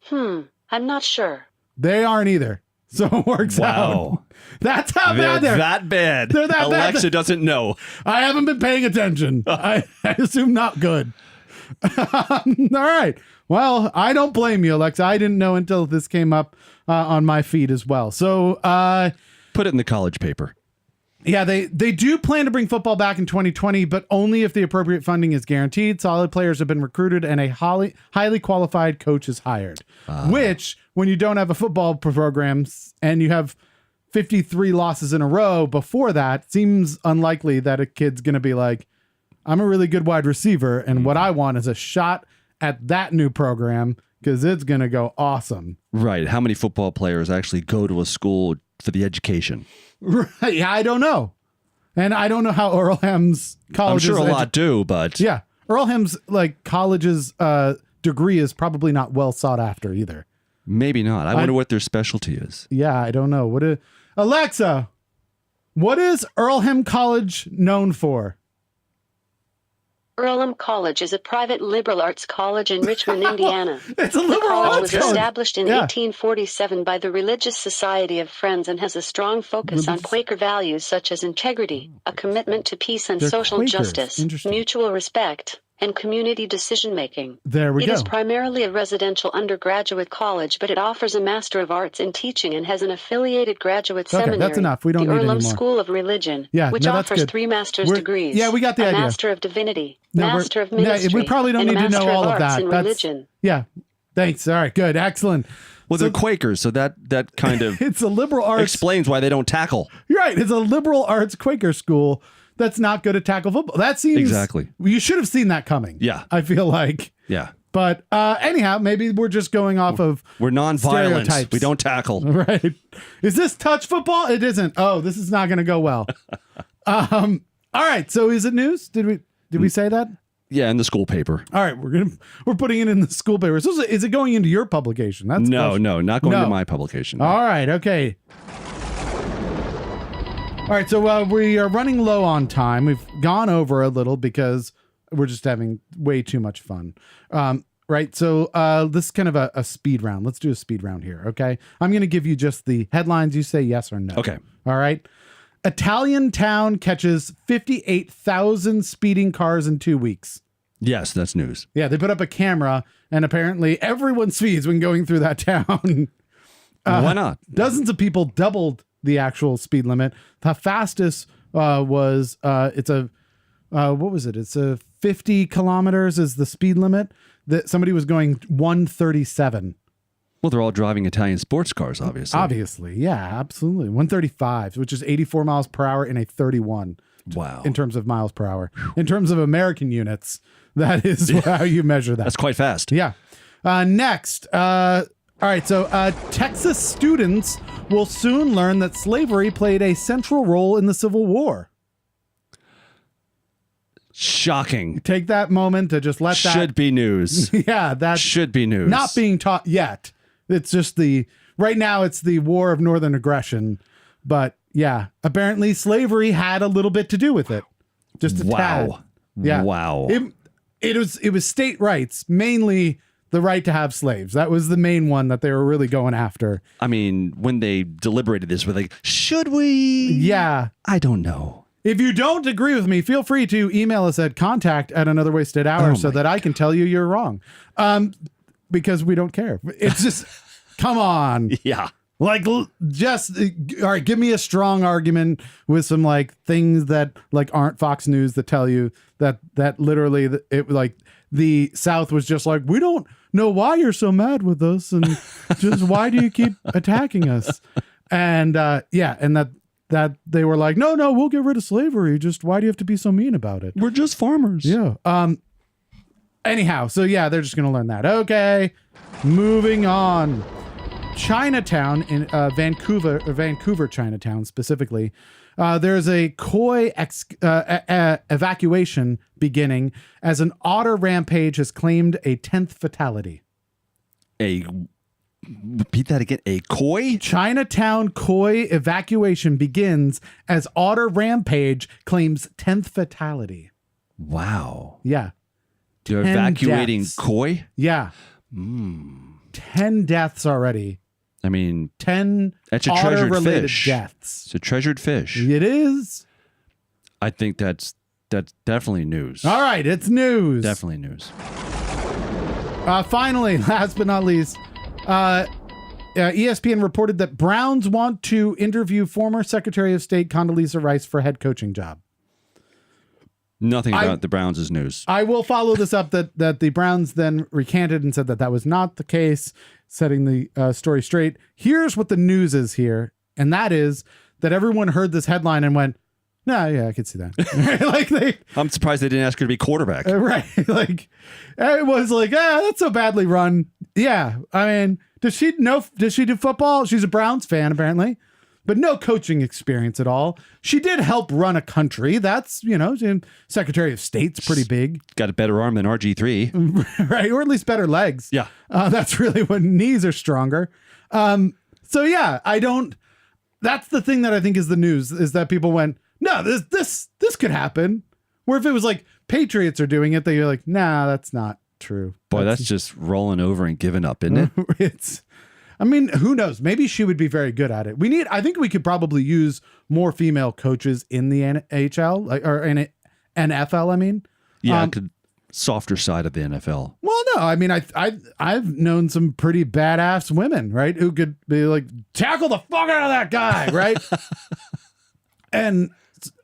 Speaker 6: I'm not sure.
Speaker 2: They aren't either. So it works out. That's how bad they're.
Speaker 5: That bad.
Speaker 2: They're that bad.
Speaker 5: Alexa doesn't know.
Speaker 2: I haven't been paying attention. I assume not good. All right. Well, I don't blame you, Alexa. I didn't know until this came up on my feed as well. So
Speaker 5: put it in the college paper.
Speaker 2: Yeah, they do plan to bring football back in 2020, but only if the appropriate funding is guaranteed. Solid players have been recruited and a highly qualified coach is hired. Which, when you don't have a football program and you have 53 losses in a row before that, seems unlikely that a kid's going to be like, I'm a really good wide receiver, and what I want is a shot at that new program because it's going to go awesome.
Speaker 5: Right. How many football players actually go to a school for the education?
Speaker 2: Right. Yeah, I don't know. And I don't know how Earlham's college.
Speaker 5: I'm sure a lot do, but
Speaker 2: yeah, Earlham's college's degree is probably not well sought after either.
Speaker 5: Maybe not. I wonder what their specialty is.
Speaker 2: Yeah, I don't know. Alexa, what is Earlham College known for?
Speaker 6: Earlham College is a private liberal arts college in Richmond, Indiana.
Speaker 2: It's a liberal arts
Speaker 6: college.
Speaker 2: college.
Speaker 6: Was established in 1847 by the Religious Society of Friends and has a strong focus on Quaker values such as integrity, a commitment to peace and social justice, mutual respect, and community decision-making.
Speaker 2: There we go.
Speaker 6: It is primarily a residential undergraduate college, but it offers a Master of Arts in Teaching and has an affiliated graduate seminary.
Speaker 2: That's enough. We don't need
Speaker 6: Earlham
Speaker 2: anymore.
Speaker 6: School of Religion, which offers 3 master's degrees.
Speaker 2: Yeah, we got the idea.
Speaker 6: Master of Divinity, Master of Ministry,
Speaker 2: we probably don't need to know all of that.
Speaker 6: Religion.
Speaker 2: Yeah, thanks. All right, good, excellent.
Speaker 5: Well, they're Quakers, so that kind of
Speaker 2: it's a liberal arts
Speaker 5: explains why they don't tackle.
Speaker 2: You're right. It's a liberal arts Quaker school that's not good at tackle football. That seems
Speaker 5: exactly.
Speaker 2: You should have seen that coming.
Speaker 5: Yeah,
Speaker 2: I feel like.
Speaker 5: Yeah.
Speaker 2: But anyhow, maybe we're just going off of
Speaker 5: we're non-violent.
Speaker 2: stereotypes.
Speaker 5: We don't tackle.
Speaker 2: Right. Is this touch football? It isn't. Oh, this is not going to go well. All right. So is it news? Did we say that?
Speaker 5: Yeah, in the school paper.
Speaker 2: All right, we're putting it in the school paper. So is it going into your publication? That's
Speaker 5: no, not going to my publication. No.
Speaker 2: All right. Okay. All right, so we are running low on time. We've gone over a little because we're just having way too much fun. right? So this is kind of a speed round. Let's do a speed round here, okay? I'm going to give you just the headlines. You say yes or no.
Speaker 5: Okay.
Speaker 2: All right. Italian town catches 58,000 speeding cars in 2 weeks.
Speaker 5: Yes, that's news.
Speaker 2: Yeah, they put up a camera, and apparently everyone speeds when going through that town.
Speaker 5: Why not?
Speaker 2: Dozens of people doubled the actual speed limit. The fastest was it's a what was it? It's a 50 kilometers is the speed limit. That somebody was going 137.
Speaker 5: Well, they're all driving Italian sports cars, obviously.
Speaker 2: Obviously, yeah, absolutely. 135, which is 84 miles per hour in a 31.
Speaker 5: Wow.
Speaker 2: In terms of miles per hour. In terms of American units, that is how you measure that.
Speaker 5: That's quite fast.
Speaker 2: Yeah. Next. All right. So Texas students will soon learn that slavery played a central role in the Civil War.
Speaker 5: Shocking.
Speaker 2: Take that moment to just let that.
Speaker 5: Should be news.
Speaker 2: Yeah. That
Speaker 5: should be news.
Speaker 2: Not being taught yet. It's just right now it's the War of Northern Aggression. But yeah, apparently slavery had a little bit to do with it. Just a tad. Yeah.
Speaker 5: Wow.
Speaker 2: It was state rights, mainly the right to have slaves. That was the main one that they were really going after.
Speaker 5: I mean, when they deliberated this, were they, should we?
Speaker 2: Yeah.
Speaker 5: I don't know.
Speaker 2: If you don't agree with me, feel free to email us at contact@anotherwasted-hour so that I can tell you you're wrong. Because we don't care. It's just, come on.
Speaker 5: Yeah.
Speaker 2: Like, just, all right, give me a strong argument with some like things that like aren't Fox News that tell you that literally it like the South was just like, we don't know why you're so mad with us. And just why do you keep attacking us? And yeah. And that they were like, no, we'll get rid of slavery. Just why do you have to be so mean about it?
Speaker 5: We're just farmers.
Speaker 2: Yeah. Anyhow, so yeah, they're just going to learn that. Okay. Moving on. Chinatown in Vancouver, Chinatown specifically. There's a koi evacuation beginning as an otter rampage has claimed a 10th fatality.
Speaker 5: Repeat that again. A koi?
Speaker 2: Chinatown koi evacuation begins as otter rampage claims 10th fatality.
Speaker 5: Wow.
Speaker 2: Yeah.
Speaker 5: They're evacuating
Speaker 2: deaths.
Speaker 5: koi?
Speaker 2: Yeah. 10 deaths already.
Speaker 5: I mean,
Speaker 2: 10
Speaker 5: that's a treasured
Speaker 2: otter-related
Speaker 5: fish.
Speaker 2: deaths.
Speaker 5: It's a treasured fish.
Speaker 2: It is.
Speaker 5: I think that's definitely news.
Speaker 2: All right, it's news.
Speaker 5: Definitely news.
Speaker 2: Finally, last but not least, ESPN reported that Browns want to interview former Secretary of State Condoleezza Rice for head coaching job.
Speaker 5: Nothing about the Browns is news.
Speaker 2: I will follow this up that the Browns then recanted and said that was not the case, setting the story straight. Here's what the news is here, and that is that everyone heard this headline and went, "No, yeah, I could see that."
Speaker 5: I'm surprised they didn't ask her to be quarterback.
Speaker 2: Right. Like, it was like, that's so badly run. Yeah. I mean, does she do football? She's a Browns fan, apparently, but no coaching experience at all. She did help run a country. That's, Secretary of State's pretty big.
Speaker 5: Got a better arm than RG3.
Speaker 2: Right. Or at least better legs.
Speaker 5: Yeah.
Speaker 2: That's really when knees are stronger. So yeah, that's the thing that I think is the news is that people went, no, this could happen. Where if it was like Patriots are doing it, they're like, nah, that's not true.
Speaker 5: Boy, that's just rolling over and giving up, isn't it?
Speaker 2: I mean, who knows? Maybe she would be very good at it. I think we could probably use more female coaches in the NHL or in NFL. I mean,
Speaker 5: yeah, softer side of the NFL.
Speaker 2: Well, no, I mean, I've known some pretty badass women, right, who could be like, tackle the fuck out of that guy, right? and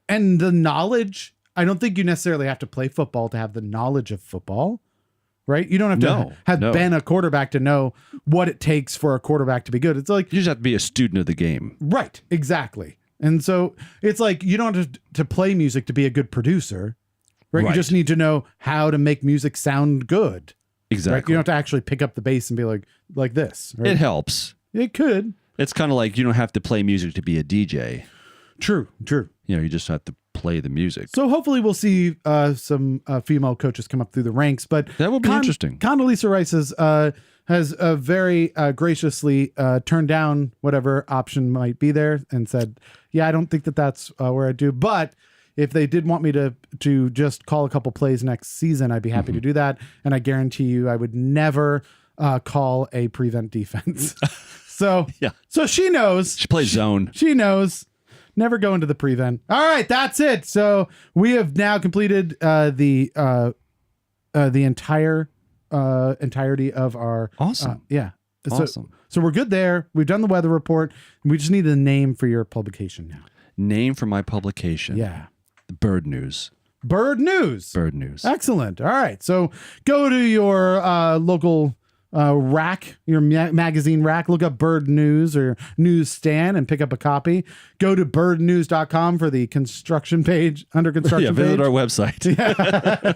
Speaker 2: the knowledge. I don't think you necessarily have to play football to have the knowledge of football. Right? You don't have to have been a quarterback to know what it takes for a quarterback to be good. It's like
Speaker 5: you just have to be a student of the game.
Speaker 2: Right. Exactly. And so it's like you don't have to play music to be a good producer. Right? You just need to know how to make music sound good.
Speaker 5: Exactly.
Speaker 2: Right? You don't have to actually pick up the bass and be like this. Right?
Speaker 5: It helps.
Speaker 2: It could.
Speaker 5: It's kind of like you don't have to play music to be a DJ.
Speaker 2: True.
Speaker 5: You just have to play the music.
Speaker 2: So hopefully we'll see some female coaches come up through the ranks. But
Speaker 5: that will be interesting.
Speaker 2: Condoleezza Rice has very graciously turned down whatever option might be there and said, yeah, I don't think that's where I do. But if they did want me to just call a couple plays next season, I'd be happy to do that. And I guarantee you, I would never call a prevent defense. So she knows.
Speaker 5: She plays zone.
Speaker 2: She knows. Never go into the prevent. All right, that's it. So we have now completed the entirety of our
Speaker 5: awesome.
Speaker 2: Awesome. So we're good there. We've done the weather report. We just need a name for your publication now.
Speaker 5: Name for my publication.
Speaker 2: Yeah.
Speaker 5: Bird News.
Speaker 2: Bird News.
Speaker 5: Bird News.
Speaker 2: Excellent. All right. So go to your local rack, your magazine rack, look up Bird News or newsstand and pick up a copy. Go to birdnews.com for the construction page, under construction page.
Speaker 5: Visit our website.
Speaker 2: Yeah.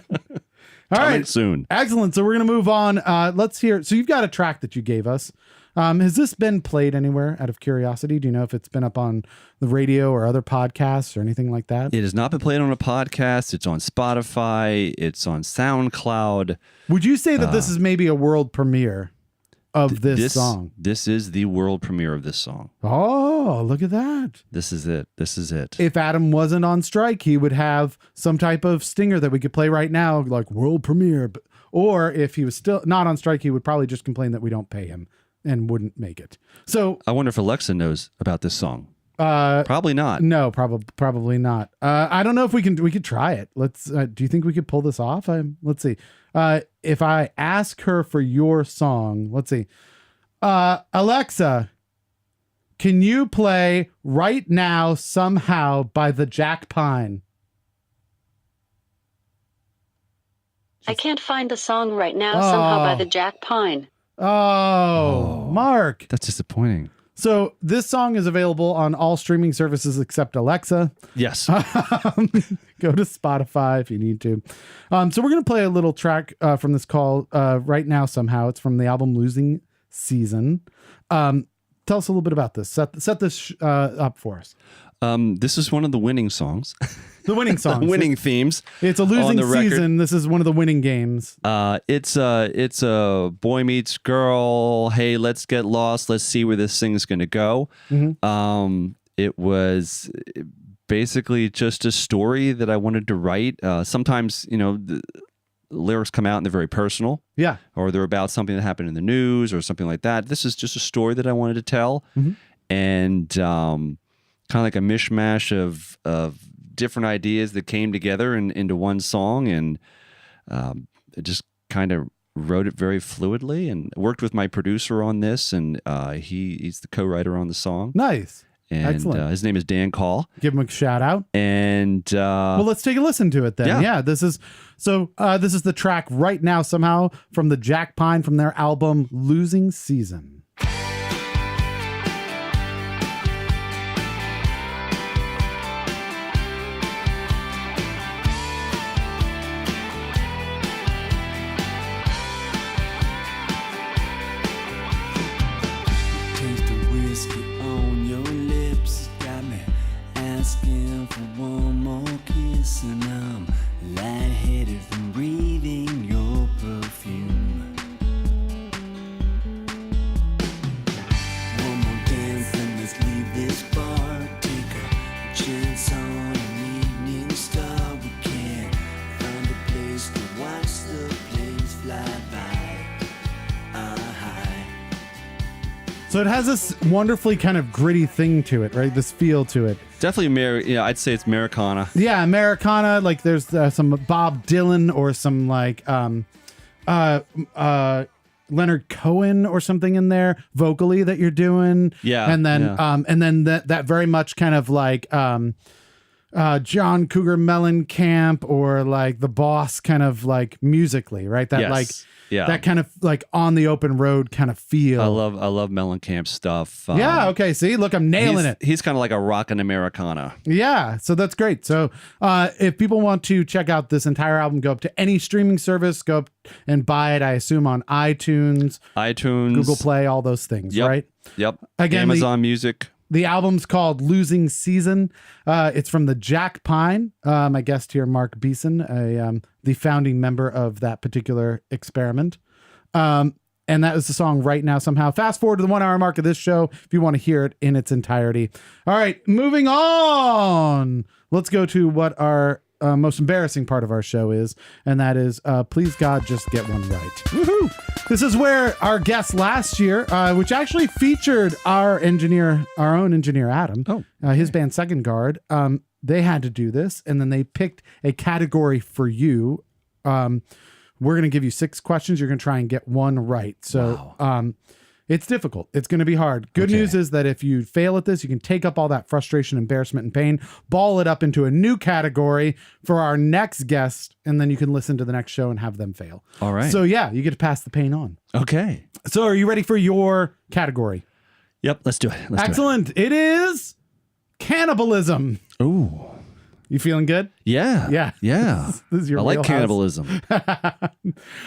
Speaker 2: All right.
Speaker 5: Soon.
Speaker 2: Excellent. So we're going to move on. Let's hear. So you've got a track that you gave us. Has this been played anywhere out of curiosity? Do you know if it's been up on the radio or other podcasts or anything like that?
Speaker 5: It has not been played on a podcast. It's on Spotify. It's on SoundCloud.
Speaker 2: Would you say that this is maybe a world premiere of this song?
Speaker 5: This is the world premiere of this song.
Speaker 2: Oh, look at that.
Speaker 5: This is it. This is it.
Speaker 2: If Adam wasn't on strike, he would have some type of stinger that we could play right now, like world premiere. Or if he was still not on strike, he would probably just complain that we don't pay him and wouldn't make it. So
Speaker 5: I wonder if Alexa knows about this song. Probably not.
Speaker 2: No, probably not. I don't know if we could try it. Let's. Do you think we could pull this off? Let's see. If I ask her for your song, let's see. Alexa, can you play Right Now Somehow by the Jackpine?
Speaker 6: I can't find the song Right Now Somehow by the Jackpine.
Speaker 2: Oh, Mark.
Speaker 5: That's disappointing.
Speaker 2: So this song is available on all streaming services except Alexa.
Speaker 5: Yes.
Speaker 2: Go to Spotify if you need to. So we're going to play a little track from this call Right Now Somehow. It's from the album Losing Season. Tell us a little bit about this. Set this up for us.
Speaker 5: This is one of the winning songs.
Speaker 2: The winning songs.
Speaker 5: The winning themes.
Speaker 2: It's a losing season. This is one of the winning games.
Speaker 5: It's a boy meets girl. Hey, let's get lost. Let's see where this thing's going to go. Mm-hmm. It was basically just a story that I wanted to write. Sometimes, the lyrics come out and they're very personal. Yeah. Or they're about something that happened in the news or something like that. This is just a story that I wanted to tell. Mm-hmm. And kind of like a mishmash of different ideas that came together into one song, and it just kind of wrote it very fluidly, and worked with my producer on this, and he's the co-writer on the song. Nice. And excellent. His name is Dan Call.
Speaker 2: Give him a shout out.
Speaker 5: And
Speaker 2: well, let's take a listen to it then. Yeah, this is the track Right Now Somehow from the Jackpine from their album Losing Season.
Speaker 7: And I'm lightheaded from breathing your perfume. One more dance and let's leave this bar. Take a chance on an evening star. We can find a place to watch the planes fly by. High.
Speaker 2: So it has this wonderfully kind of gritty thing to it, right? This feel to it.
Speaker 5: Definitely, I'd say it's Marikana.
Speaker 2: Yeah, Marikana. Like there's some Bob Dylan or some like Leonard Cohen or something in there vocally that you're doing. Yeah, and then that very much kind of like John Cougar Mellencamp or like The Boss kind of like musically, right? That that kind of like on the open road kind of feel.
Speaker 5: I love Mellencamp stuff.
Speaker 2: Yeah. Okay. See, look, I'm nailing it.
Speaker 5: He's kind of like a rockin' Americana.
Speaker 2: Yeah. So that's great. So if people want to check out this entire album, go up to any streaming service, go up and buy it. I assume on iTunes, Google Play, all those things, right? Yep. Again,
Speaker 5: Amazon Music.
Speaker 2: The album's called Losing Season. It's from the Jackpine. My guest here, Mark Beeson, the founding member of that particular experiment. And that was the song Right Now Somehow. Fast forward to the 1 hour mark of this show if you want to hear it in its entirety. All right, moving on. Let's go to what our most embarrassing part of our show is, and that is Please God, Just Get One Right. Woohoo! This is where our guest last year, which actually featured our own engineer, Adam, his band Second Guard, they had to do this, and then they picked a category for you. We're going to give you 6 questions. You're going to try and get one right. So it's difficult. It's going to be hard. Good news is that if you fail at this, you can take up all that frustration, embarrassment, and pain, ball it up into a new category for our next guest, and then you can listen to the next show and have them fail.
Speaker 5: All right.
Speaker 2: So yeah, you get to pass the pain on.
Speaker 5: Okay.
Speaker 2: So are you ready for your category?
Speaker 5: Yep. Let's do it.
Speaker 2: Excellent. It is cannibalism.
Speaker 5: Ooh.
Speaker 2: You feeling good?
Speaker 5: Yeah.
Speaker 2: Yeah.
Speaker 5: Yeah.
Speaker 2: This is your
Speaker 5: I like
Speaker 2: wheelhouse.
Speaker 5: cannibalism.
Speaker 2: All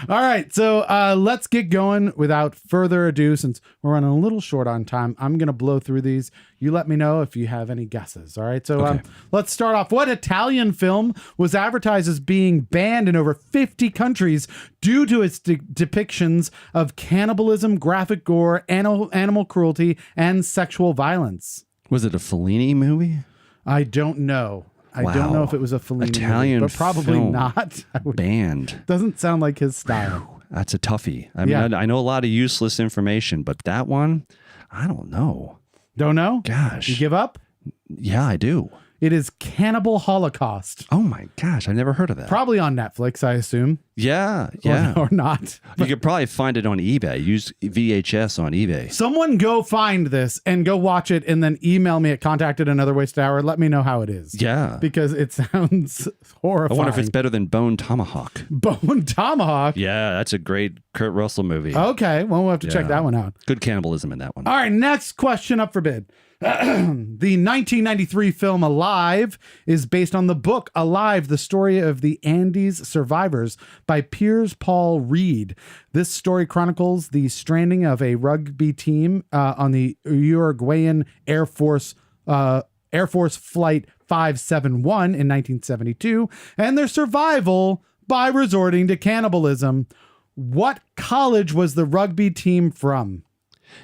Speaker 2: right. So let's get going without further ado. Since we're running a little short on time, I'm going to blow through these. You let me know if you have any guesses. All right. So let's start off. What Italian film was advertised as being banned in over 50 countries due to its depictions of cannibalism, graphic gore, animal cruelty, and sexual violence?
Speaker 5: Was it a Fellini movie?
Speaker 2: I don't know. I don't know if it was a Fellini
Speaker 5: Italian
Speaker 2: movie, but probably
Speaker 5: film
Speaker 2: not.
Speaker 5: Banned.
Speaker 2: Doesn't sound like his style.
Speaker 5: That's a toughie. I mean, I know a lot of useless information, but that one, I don't know.
Speaker 2: Don't know?
Speaker 5: Gosh.
Speaker 2: You give up?
Speaker 5: Yeah, I do.
Speaker 2: It is Cannibal Holocaust.
Speaker 5: Oh my gosh, I've never heard of that.
Speaker 2: Probably on Netflix, I assume.
Speaker 5: Yeah, yeah.
Speaker 2: Or not.
Speaker 5: You could probably find it on eBay. Use VHS on eBay.
Speaker 2: Someone go find this and go watch it and then email me at contact@anotherwasted.hour. Let me know how it is.
Speaker 5: Yeah.
Speaker 2: Because it sounds horrifying.
Speaker 5: I wonder if it's better than Bone Tomahawk.
Speaker 2: Bone Tomahawk?
Speaker 5: Yeah, that's a great Kurt Russell movie.
Speaker 2: Okay, well, we'll have to check that one out.
Speaker 5: Good cannibalism in that one.
Speaker 2: All right, next question up for bid. The 1993 film Alive is based on the book Alive, the story of the Andes survivors by Piers Paul Reed. This story chronicles the stranding of a rugby team on the Uruguayan Air Force Flight 571 in 1972 and their survival by resorting to cannibalism. What college was the rugby team from?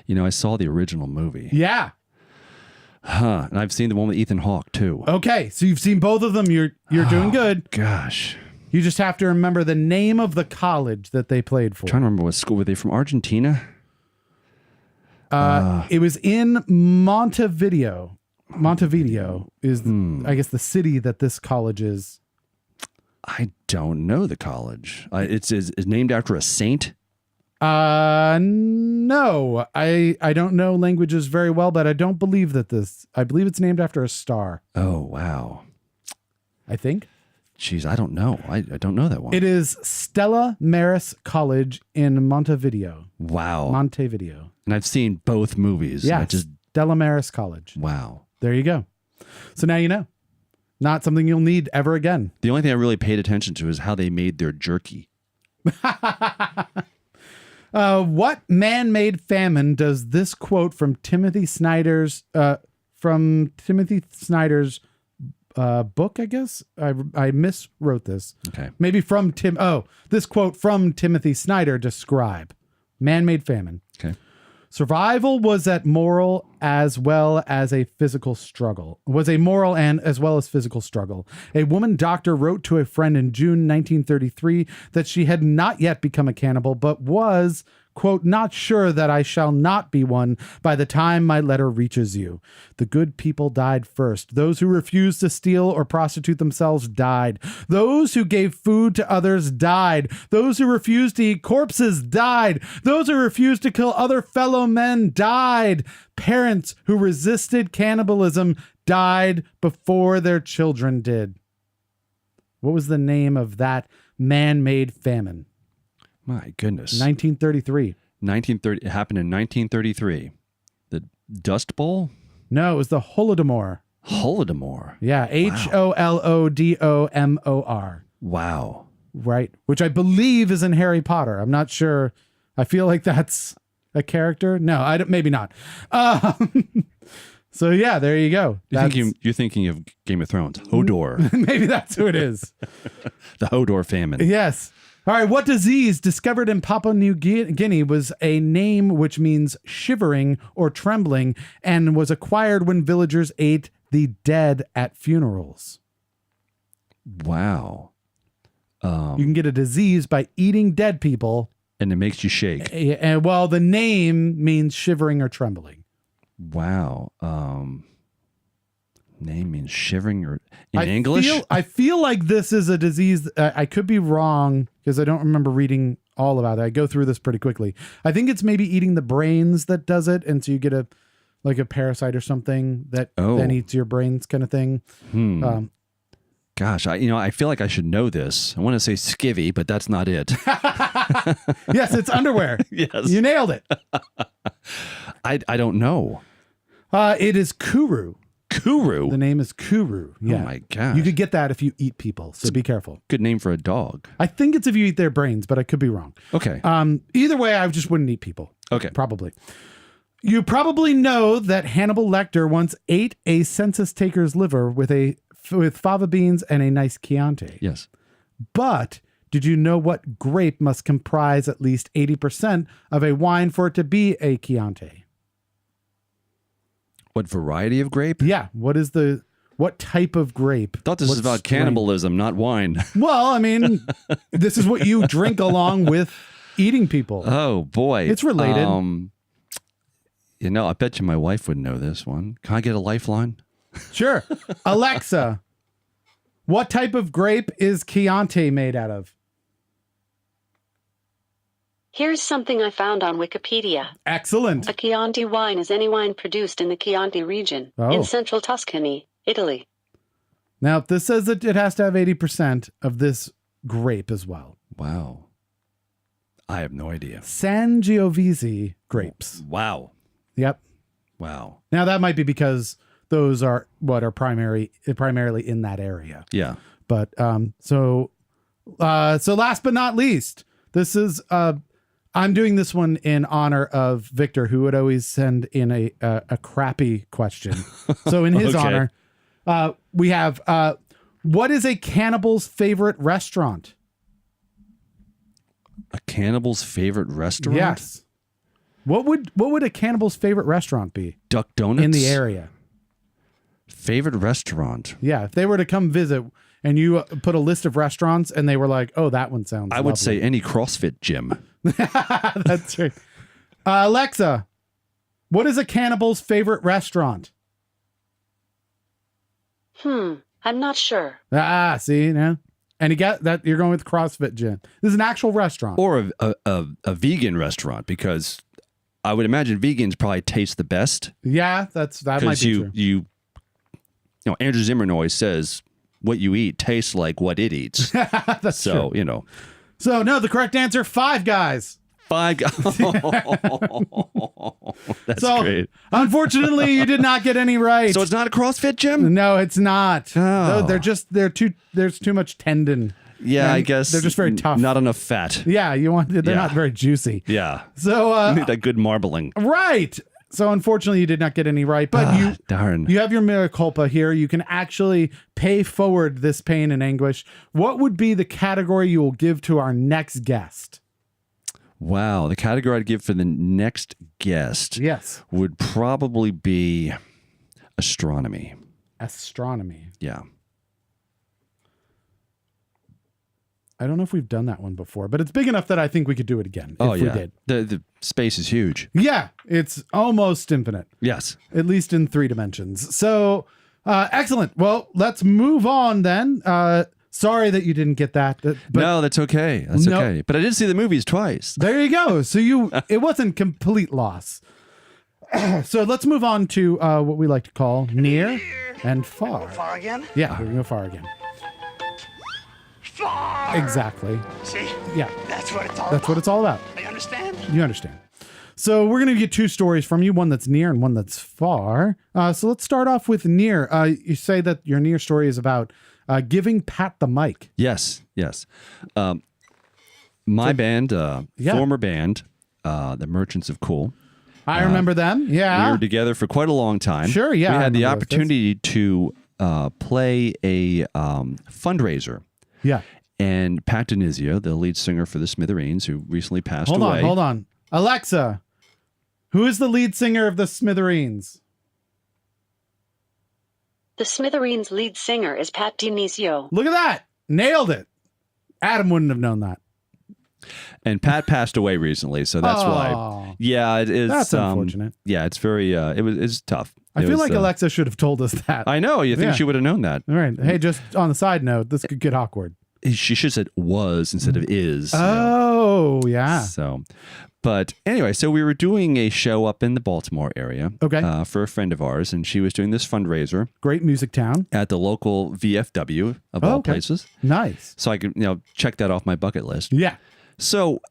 Speaker 5: You know, I saw the original movie.
Speaker 2: Yeah.
Speaker 5: Huh. And I've seen the one with Ethan Hawke too.
Speaker 2: Okay, so you've seen both of them. You're doing good.
Speaker 5: Gosh.
Speaker 2: You just have to remember the name of the college that they played for.
Speaker 5: I'm trying to remember what school. Were they from Argentina?
Speaker 2: It was in Montevideo. Montevideo is, I guess, the city that this college is.
Speaker 5: I don't know the college. It's named after a saint.
Speaker 2: No, I don't know languages very well, but I don't believe that I believe it's named after a star.
Speaker 5: Oh, wow.
Speaker 2: I think.
Speaker 5: Jeez, I don't know. I don't know that one.
Speaker 2: It is Stella Maris College in Montevideo.
Speaker 5: Wow.
Speaker 2: Montevideo.
Speaker 5: And I've seen both movies.
Speaker 2: Yeah,
Speaker 5: Just
Speaker 2: Stella Maris College.
Speaker 5: wow.
Speaker 2: There you go. So now you know. Not something you'll need ever again.
Speaker 5: The only thing I really paid attention to is how they made their jerky.
Speaker 2: What man-made famine does this quote from Timothy Snyder's book, I guess? I miswrote this.
Speaker 5: Okay.
Speaker 2: Maybe from this quote from Timothy Snyder describe. Man-made famine.
Speaker 5: Okay.
Speaker 2: Survival was a moral as well as physical struggle. A woman doctor wrote to a friend in June 1933 that she had not yet become a cannibal, but was, quote, not sure that I shall not be one by the time my letter reaches you. The good people died first. Those who refused to steal or prostitute themselves died. Those who gave food to others died. Those who refused to eat corpses died. Those who refused to kill other fellow men died. Parents who resisted cannibalism died before their children did. What was the name of that man-made famine?
Speaker 5: My goodness.
Speaker 2: 1933.
Speaker 5: 1930. It happened in 1933. The Dust Bowl?
Speaker 2: No, it was the Holodomor.
Speaker 5: Holodomor.
Speaker 2: Yeah, Holodomor.
Speaker 5: Wow.
Speaker 2: Right, which I believe is in Harry Potter. I'm not sure. I feel like that's a character. No, maybe not. So yeah, there you go.
Speaker 5: You're thinking of Game of Thrones. Hodor.
Speaker 2: Maybe that's who it is.
Speaker 5: The Hodor famine.
Speaker 2: Yes. All right, what disease discovered in Papua New Guinea was a name which means shivering or trembling and was acquired when villagers ate the dead at funerals?
Speaker 5: Wow.
Speaker 2: You can get a disease by eating dead people.
Speaker 5: And it makes you shake.
Speaker 2: And well, the name means shivering or trembling.
Speaker 5: Wow. Name means shivering or in English?
Speaker 2: I feel like this is a disease. I could be wrong because I don't remember reading all about it. I go through this pretty quickly. I think it's maybe eating the brains that does it. And so you get a parasite or something that then eats your brains kind of thing.
Speaker 5: Gosh, I feel like I should know this. I want to say skivvy, but that's not it.
Speaker 2: Yes, it's underwear.
Speaker 5: Yes.
Speaker 2: You nailed it.
Speaker 5: I don't know.
Speaker 2: It is kuru.
Speaker 5: Kuru?
Speaker 2: The name is kuru. Yeah.
Speaker 5: Oh my gosh.
Speaker 2: You could get that if you eat people, so be careful.
Speaker 5: Good name for a dog.
Speaker 2: I think it's if you eat their brains, but I could be wrong.
Speaker 5: Okay.
Speaker 2: Either way, I just wouldn't eat people.
Speaker 5: Okay.
Speaker 2: Probably. You probably know that Hannibal Lecter once ate a census taker's liver with fava beans and a nice Chianti.
Speaker 5: Yes.
Speaker 2: But did you know what grape must comprise at least 80% of a wine for it to be a Chianti?
Speaker 5: What variety of grape?
Speaker 2: Yeah. What type of grape?
Speaker 5: I thought this was about cannibalism, not wine.
Speaker 2: Well, I mean, this is what you drink along with eating people.
Speaker 5: Oh, boy.
Speaker 2: It's related.
Speaker 5: I bet you my wife would know this one. Can I get a lifeline?
Speaker 2: Sure. Alexa, what type of grape is Chianti made out of?
Speaker 6: Here's something I found on Wikipedia.
Speaker 2: Excellent.
Speaker 6: A Chianti wine is any wine produced in the Chianti region in central Tuscany, Italy.
Speaker 2: Now, this says that it has to have 80% of this grape as well.
Speaker 5: Wow. I have no idea.
Speaker 2: Sangiovese grapes.
Speaker 5: Wow.
Speaker 2: Yep.
Speaker 5: Wow.
Speaker 2: Now, that might be because those are what are primarily in that area.
Speaker 5: Yeah.
Speaker 2: But so last but not least, this is I'm doing this one in honor of Victor, who would always send in a crappy question. So in his honor, we have what is a cannibal's favorite restaurant?
Speaker 5: A cannibal's favorite restaurant?
Speaker 2: Yes. What would a cannibal's favorite restaurant be?
Speaker 5: Duck Donuts?
Speaker 2: In the area.
Speaker 5: Favorite restaurant?
Speaker 2: Yeah. If they were to come visit and you put a list of restaurants and they were like, oh, that one sounds
Speaker 5: I would say any CrossFit gym.
Speaker 2: That's right. Alexa, what is a cannibal's favorite restaurant?
Speaker 6: I'm not sure.
Speaker 2: See, now. And you got that you're going with CrossFit gym. This is an actual restaurant.
Speaker 5: Or a vegan restaurant, because I would imagine vegans probably taste the best.
Speaker 2: Yeah, that might be true.
Speaker 5: You know, Andrew Zimmern always says what you eat tastes like what it eats.
Speaker 2: That's
Speaker 5: so,
Speaker 2: true. So, no, the correct answer, Five Guys.
Speaker 5: Five Guys. That's great.
Speaker 2: Unfortunately, you did not get any right.
Speaker 5: So it's not a CrossFit gym?
Speaker 2: No, it's not.
Speaker 5: Oh.
Speaker 2: No, there's too much tendon.
Speaker 5: Yeah, I guess.
Speaker 2: They're just very tough.
Speaker 5: Not enough fat.
Speaker 2: Yeah, they're not very juicy.
Speaker 5: Yeah.
Speaker 2: So,
Speaker 5: you need that good marbling.
Speaker 2: Right. So unfortunately, you did not get any right, but
Speaker 5: darn.
Speaker 2: You have your mea culpa here. You can actually pay forward this pain and anguish. What would be the category you will give to our next guest?
Speaker 5: Wow, the category I'd give for the next guest, would probably be astronomy.
Speaker 2: Astronomy.
Speaker 5: Yeah.
Speaker 2: I don't know if we've done that one before, but it's big enough that I think we could do it again if we did.
Speaker 5: The space is huge.
Speaker 2: Yeah, it's almost infinite.
Speaker 5: Yes.
Speaker 2: At least in 3 dimensions. So, excellent. Well, let's move on then. Sorry that you didn't get that. But
Speaker 5: no, that's okay. That's okay. But I did see the movies twice.
Speaker 2: There you go. So it wasn't complete loss. So let's move on to what we like to call near and far.
Speaker 8: Far again?
Speaker 2: Yeah, we're going to go far again.
Speaker 8: Far!
Speaker 2: Exactly.
Speaker 8: See?
Speaker 2: Yeah.
Speaker 8: That's what it's all
Speaker 2: That's what it's all about.
Speaker 8: I understand.
Speaker 2: You understand. So we're going to get 2 stories from you, one that's near and one that's far. So let's start off with near. You say that your near story is about giving Pat the mic.
Speaker 5: Yes. My band, former band, the Merchants of Cool.
Speaker 2: I remember them. Yeah.
Speaker 5: We were together for quite a long time.
Speaker 2: Sure, yeah.
Speaker 5: We
Speaker 2: I
Speaker 5: had the
Speaker 2: remember those days.
Speaker 5: opportunity to play a fundraiser.
Speaker 2: Yeah.
Speaker 5: And Pat Denizio, the lead singer for the Smithereens, who recently passed away.
Speaker 2: Hold on. Alexa, who is the lead singer of the Smithereens?
Speaker 6: The Smithereens' lead singer is Pat Denizio.
Speaker 2: Look at that. Nailed it. Adam wouldn't have known that.
Speaker 5: And Pat passed away recently, so that's why. Yeah, it is.
Speaker 2: That's unfortunate.
Speaker 5: Yeah, it's very. It's tough.
Speaker 2: I feel like Alexa should have told us that.
Speaker 5: I know. You think she would have known that?
Speaker 2: All right. Hey, just on the side note, this could get awkward.
Speaker 5: She should have said was instead of is.
Speaker 2: Oh, yeah.
Speaker 5: So, but anyway, so we were doing a show up in the Baltimore area.
Speaker 2: Okay.
Speaker 5: For a friend of ours, and she was doing this fundraiser.
Speaker 2: Great music town.
Speaker 5: At the local VFW of all places.
Speaker 2: Nice.
Speaker 5: So I could, check that off my bucket list.
Speaker 2: Yeah.
Speaker 5: So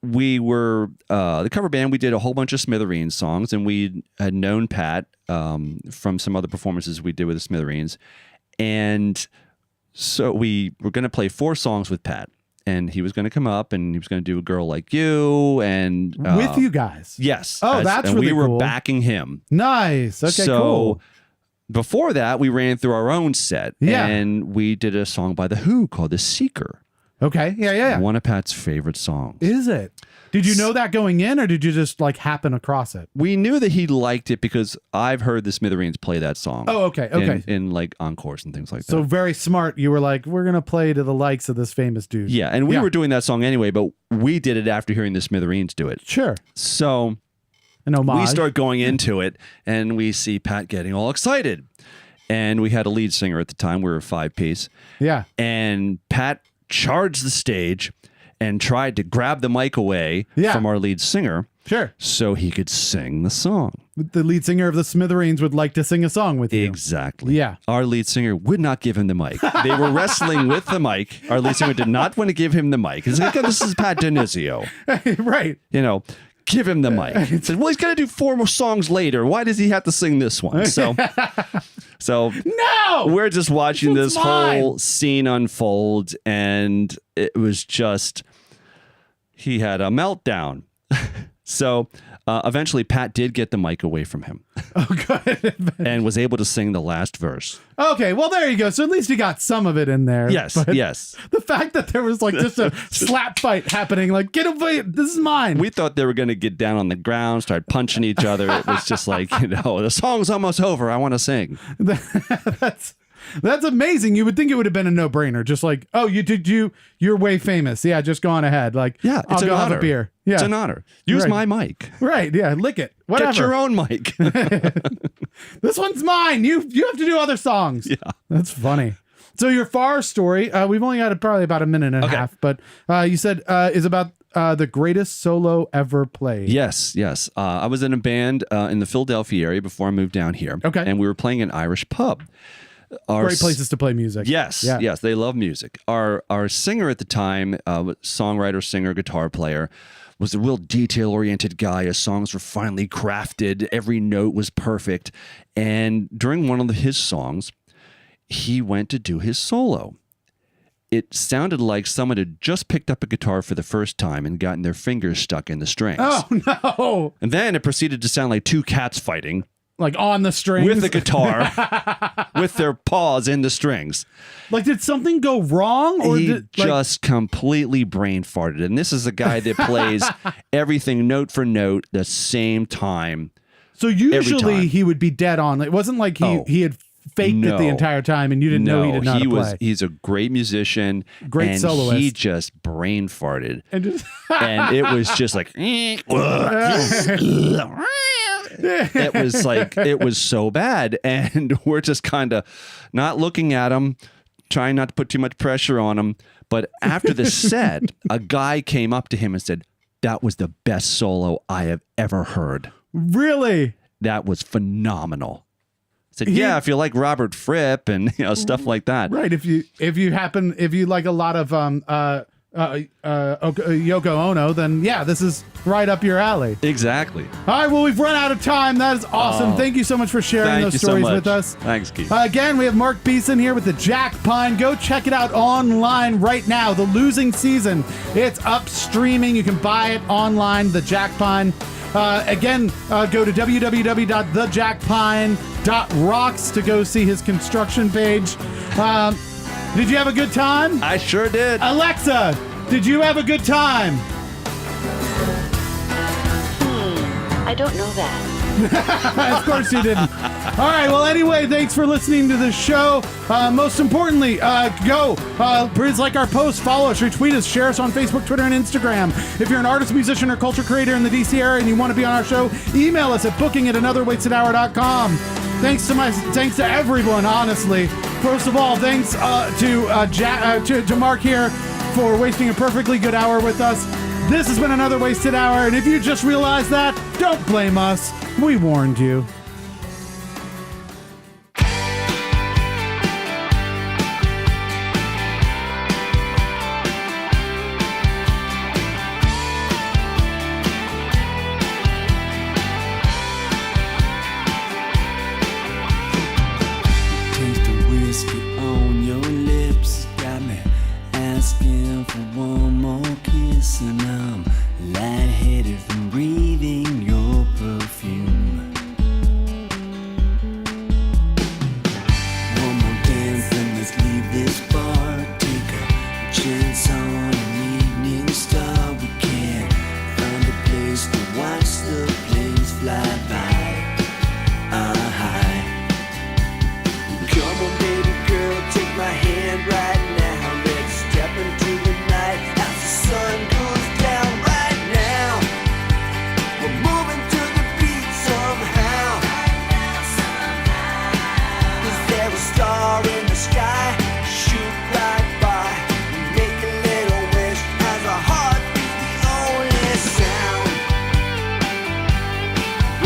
Speaker 5: we were the cover band. We did a whole bunch of Smithereens songs, and we had known Pat from some other performances we did with the Smithereens, and so we were going to play 4 songs with Pat, and he was going to come up and he was going to do A Girl Like You, and
Speaker 2: with you guys.
Speaker 5: Yes.
Speaker 2: Oh, that's
Speaker 5: and
Speaker 2: really
Speaker 5: we were
Speaker 2: cool.
Speaker 5: backing him.
Speaker 2: Nice. Okay.
Speaker 5: So,
Speaker 2: cool.
Speaker 5: Before that, we ran through our own set, and we did a song by The Who called The Seeker.
Speaker 2: Okay. Yeah.
Speaker 5: One of Pat's favorite songs.
Speaker 2: Is it? Did you know that going in, or did you just happen across it?
Speaker 5: We knew that he liked it because I've heard the Smithereens play that song.
Speaker 2: Oh, okay.
Speaker 5: In like encores and things like that.
Speaker 2: So very smart. You were like, we're going to play to the likes of this famous dude.
Speaker 5: Yeah, and we were doing that song anyway, but we did it after hearing the Smithereens do it.
Speaker 2: Sure.
Speaker 5: So
Speaker 2: an homage.
Speaker 5: We start going into it, and we see Pat getting all excited. And we had a lead singer at the time. We were a 5-piece.
Speaker 2: Yeah.
Speaker 5: And Pat charged the stage and tried to grab the mic away from our lead singer.
Speaker 2: Sure.
Speaker 5: So he could sing the song.
Speaker 2: The lead singer of the Smithereens would like to sing a song with you.
Speaker 5: Exactly.
Speaker 2: Yeah.
Speaker 5: Our lead singer would not give him the mic. They were wrestling with the mic. Our lead singer did not want to give him the mic. He's like, this is Pat Denizio.
Speaker 2: Right.
Speaker 5: Give him the mic. He said, well, he's going to do 4 more songs later. Why does he have to sing this one? So
Speaker 2: no,
Speaker 5: we're just watching this whole scene unfold, and it was just, he had a meltdown. So eventually Pat did get the mic away from him.
Speaker 2: Oh, good.
Speaker 5: And was able to sing the last verse.
Speaker 2: Okay, well, there you go. So at least you got some of it in there.
Speaker 5: Yes,
Speaker 2: but
Speaker 5: yes.
Speaker 2: The fact that there was just a slap fight happening, get away, this is mine.
Speaker 5: We thought they were going to get down on the ground, start punching each other. It was just like, the song's almost over. I want to sing.
Speaker 2: That's amazing. You would think it would have been a no-brainer. Just you're way famous. Yeah, just go on ahead.
Speaker 5: Yeah, it's
Speaker 2: I'll go
Speaker 5: an honor.
Speaker 2: have a beer. Yeah.
Speaker 5: It's an honor. Use my mic.
Speaker 2: Right, yeah, lick it. Whatever.
Speaker 5: Get your own mic.
Speaker 2: This one's mine. You have to do other songs.
Speaker 5: Yeah.
Speaker 2: That's funny. So your Far story, we've only got probably about a minute and a half, but you said is about the greatest solo ever played.
Speaker 5: Yes. I was in a band in the Philadelphia area before I moved down here.
Speaker 2: Okay.
Speaker 5: And we were playing an Irish pub.
Speaker 2: Great places to play music.
Speaker 5: Yes, yes, they love music. Our singer at the time, songwriter, singer, guitar player, was a real detail-oriented guy. His songs were finely crafted. Every note was perfect. And during one of his songs, he went to do his solo. It sounded like someone had just picked up a guitar for the first time and gotten their fingers stuck in the strings.
Speaker 2: Oh, no.
Speaker 5: And then it proceeded to sound like 2 cats fighting.
Speaker 2: On the strings?
Speaker 5: With the guitar, with their paws in the strings.
Speaker 2: Did something go wrong? Or
Speaker 5: he just completely brain farted. And this is a guy that plays everything note for note the same time.
Speaker 2: So usually he would be dead on. It wasn't like he had faked it the entire time and you didn't know he did not play.
Speaker 5: He's a great musician.
Speaker 2: Great soloist.
Speaker 5: He just brain farted. And it was just like... it was so bad, and we're just kind of not looking at him, trying not to put too much pressure on him. But after the set, a guy came up to him and said, "That was the best solo I have ever heard."
Speaker 2: Really?
Speaker 5: That was phenomenal. I said, "Yeah, if you like Robert Fripp and stuff like that."
Speaker 2: Right. If you like a lot of Yoko Ono, then this is right up your alley.
Speaker 5: Exactly.
Speaker 2: All right, well, we've run out of time. That is awesome. Thank you so much for sharing those stories with us.
Speaker 5: Thanks, Keith.
Speaker 2: Again, we have Mark Beeson here with the Jackpine. Go check it out online right now. The Losing Season. It's up streaming. You can buy it online, the Jackpine. Again, go to www.thejackpine.rocks to go see his construction page. Did you have a good time?
Speaker 5: I sure did.
Speaker 2: Alexa, did you have a good time?
Speaker 6: I don't know that.
Speaker 2: Of course you didn't. All right, well, anyway, thanks for listening to the show. Most importantly, please like our posts, follow us, retweet us, share us on Facebook, Twitter, and Instagram. If you're an artist, musician, or culture creator in the DC area and you want to be on our show, email us at booking@anotherwastedhour.com. Thanks to everyone, honestly. First of all, thanks to Mark here for wasting a perfectly good hour with us. This has been Another Wasted Hour, and if you just realized that, don't blame us. We warned you.
Speaker 7: Taste the whiskey on your lips got me asking for one more kiss, and I'm lightheaded from breathing your perfume. One more dance, then let's leave this bar. Take a chance on an evening star. We can't find a place to watch the planes fly by. Come on, baby girl, take my hand right now. Let's step into the night as the sun goes down right now. We're moving to the beat somehow. Is there a star in the sky? Shoot right by. Make a little wish as our heart beat the only sound.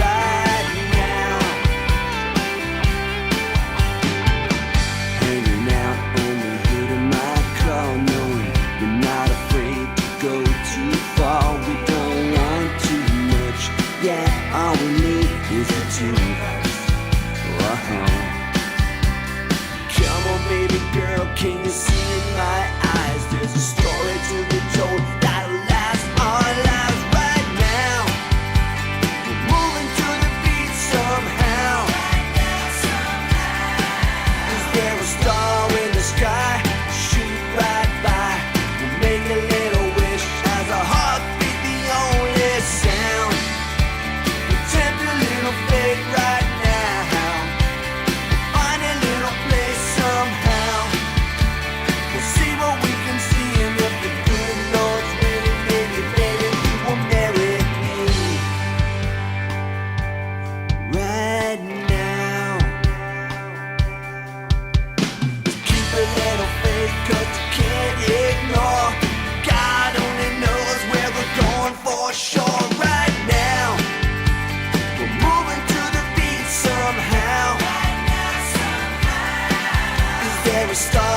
Speaker 7: Right now. Hanging out on the hood of my car, knowing we're not afraid to go too far. We don't want too much, yeah, all we need is the two of us. Come on, baby girl, can you see in my eyes? There's a story to be told that'll last our lives right now. We're moving to the beat somehow. Is there a star in the sky? Shoot right by. We'll make a little wish as our heart beat the only sound. Pretend a little fate right now. Find a little place somehow. We'll see what we can see, and if the good Lord's willing, maybe, baby, you will marry me right now. Keep a little faith, 'cause you can't ignore. God only knows where we're going for sure right now. We're moving to the beat somehow. Is there a star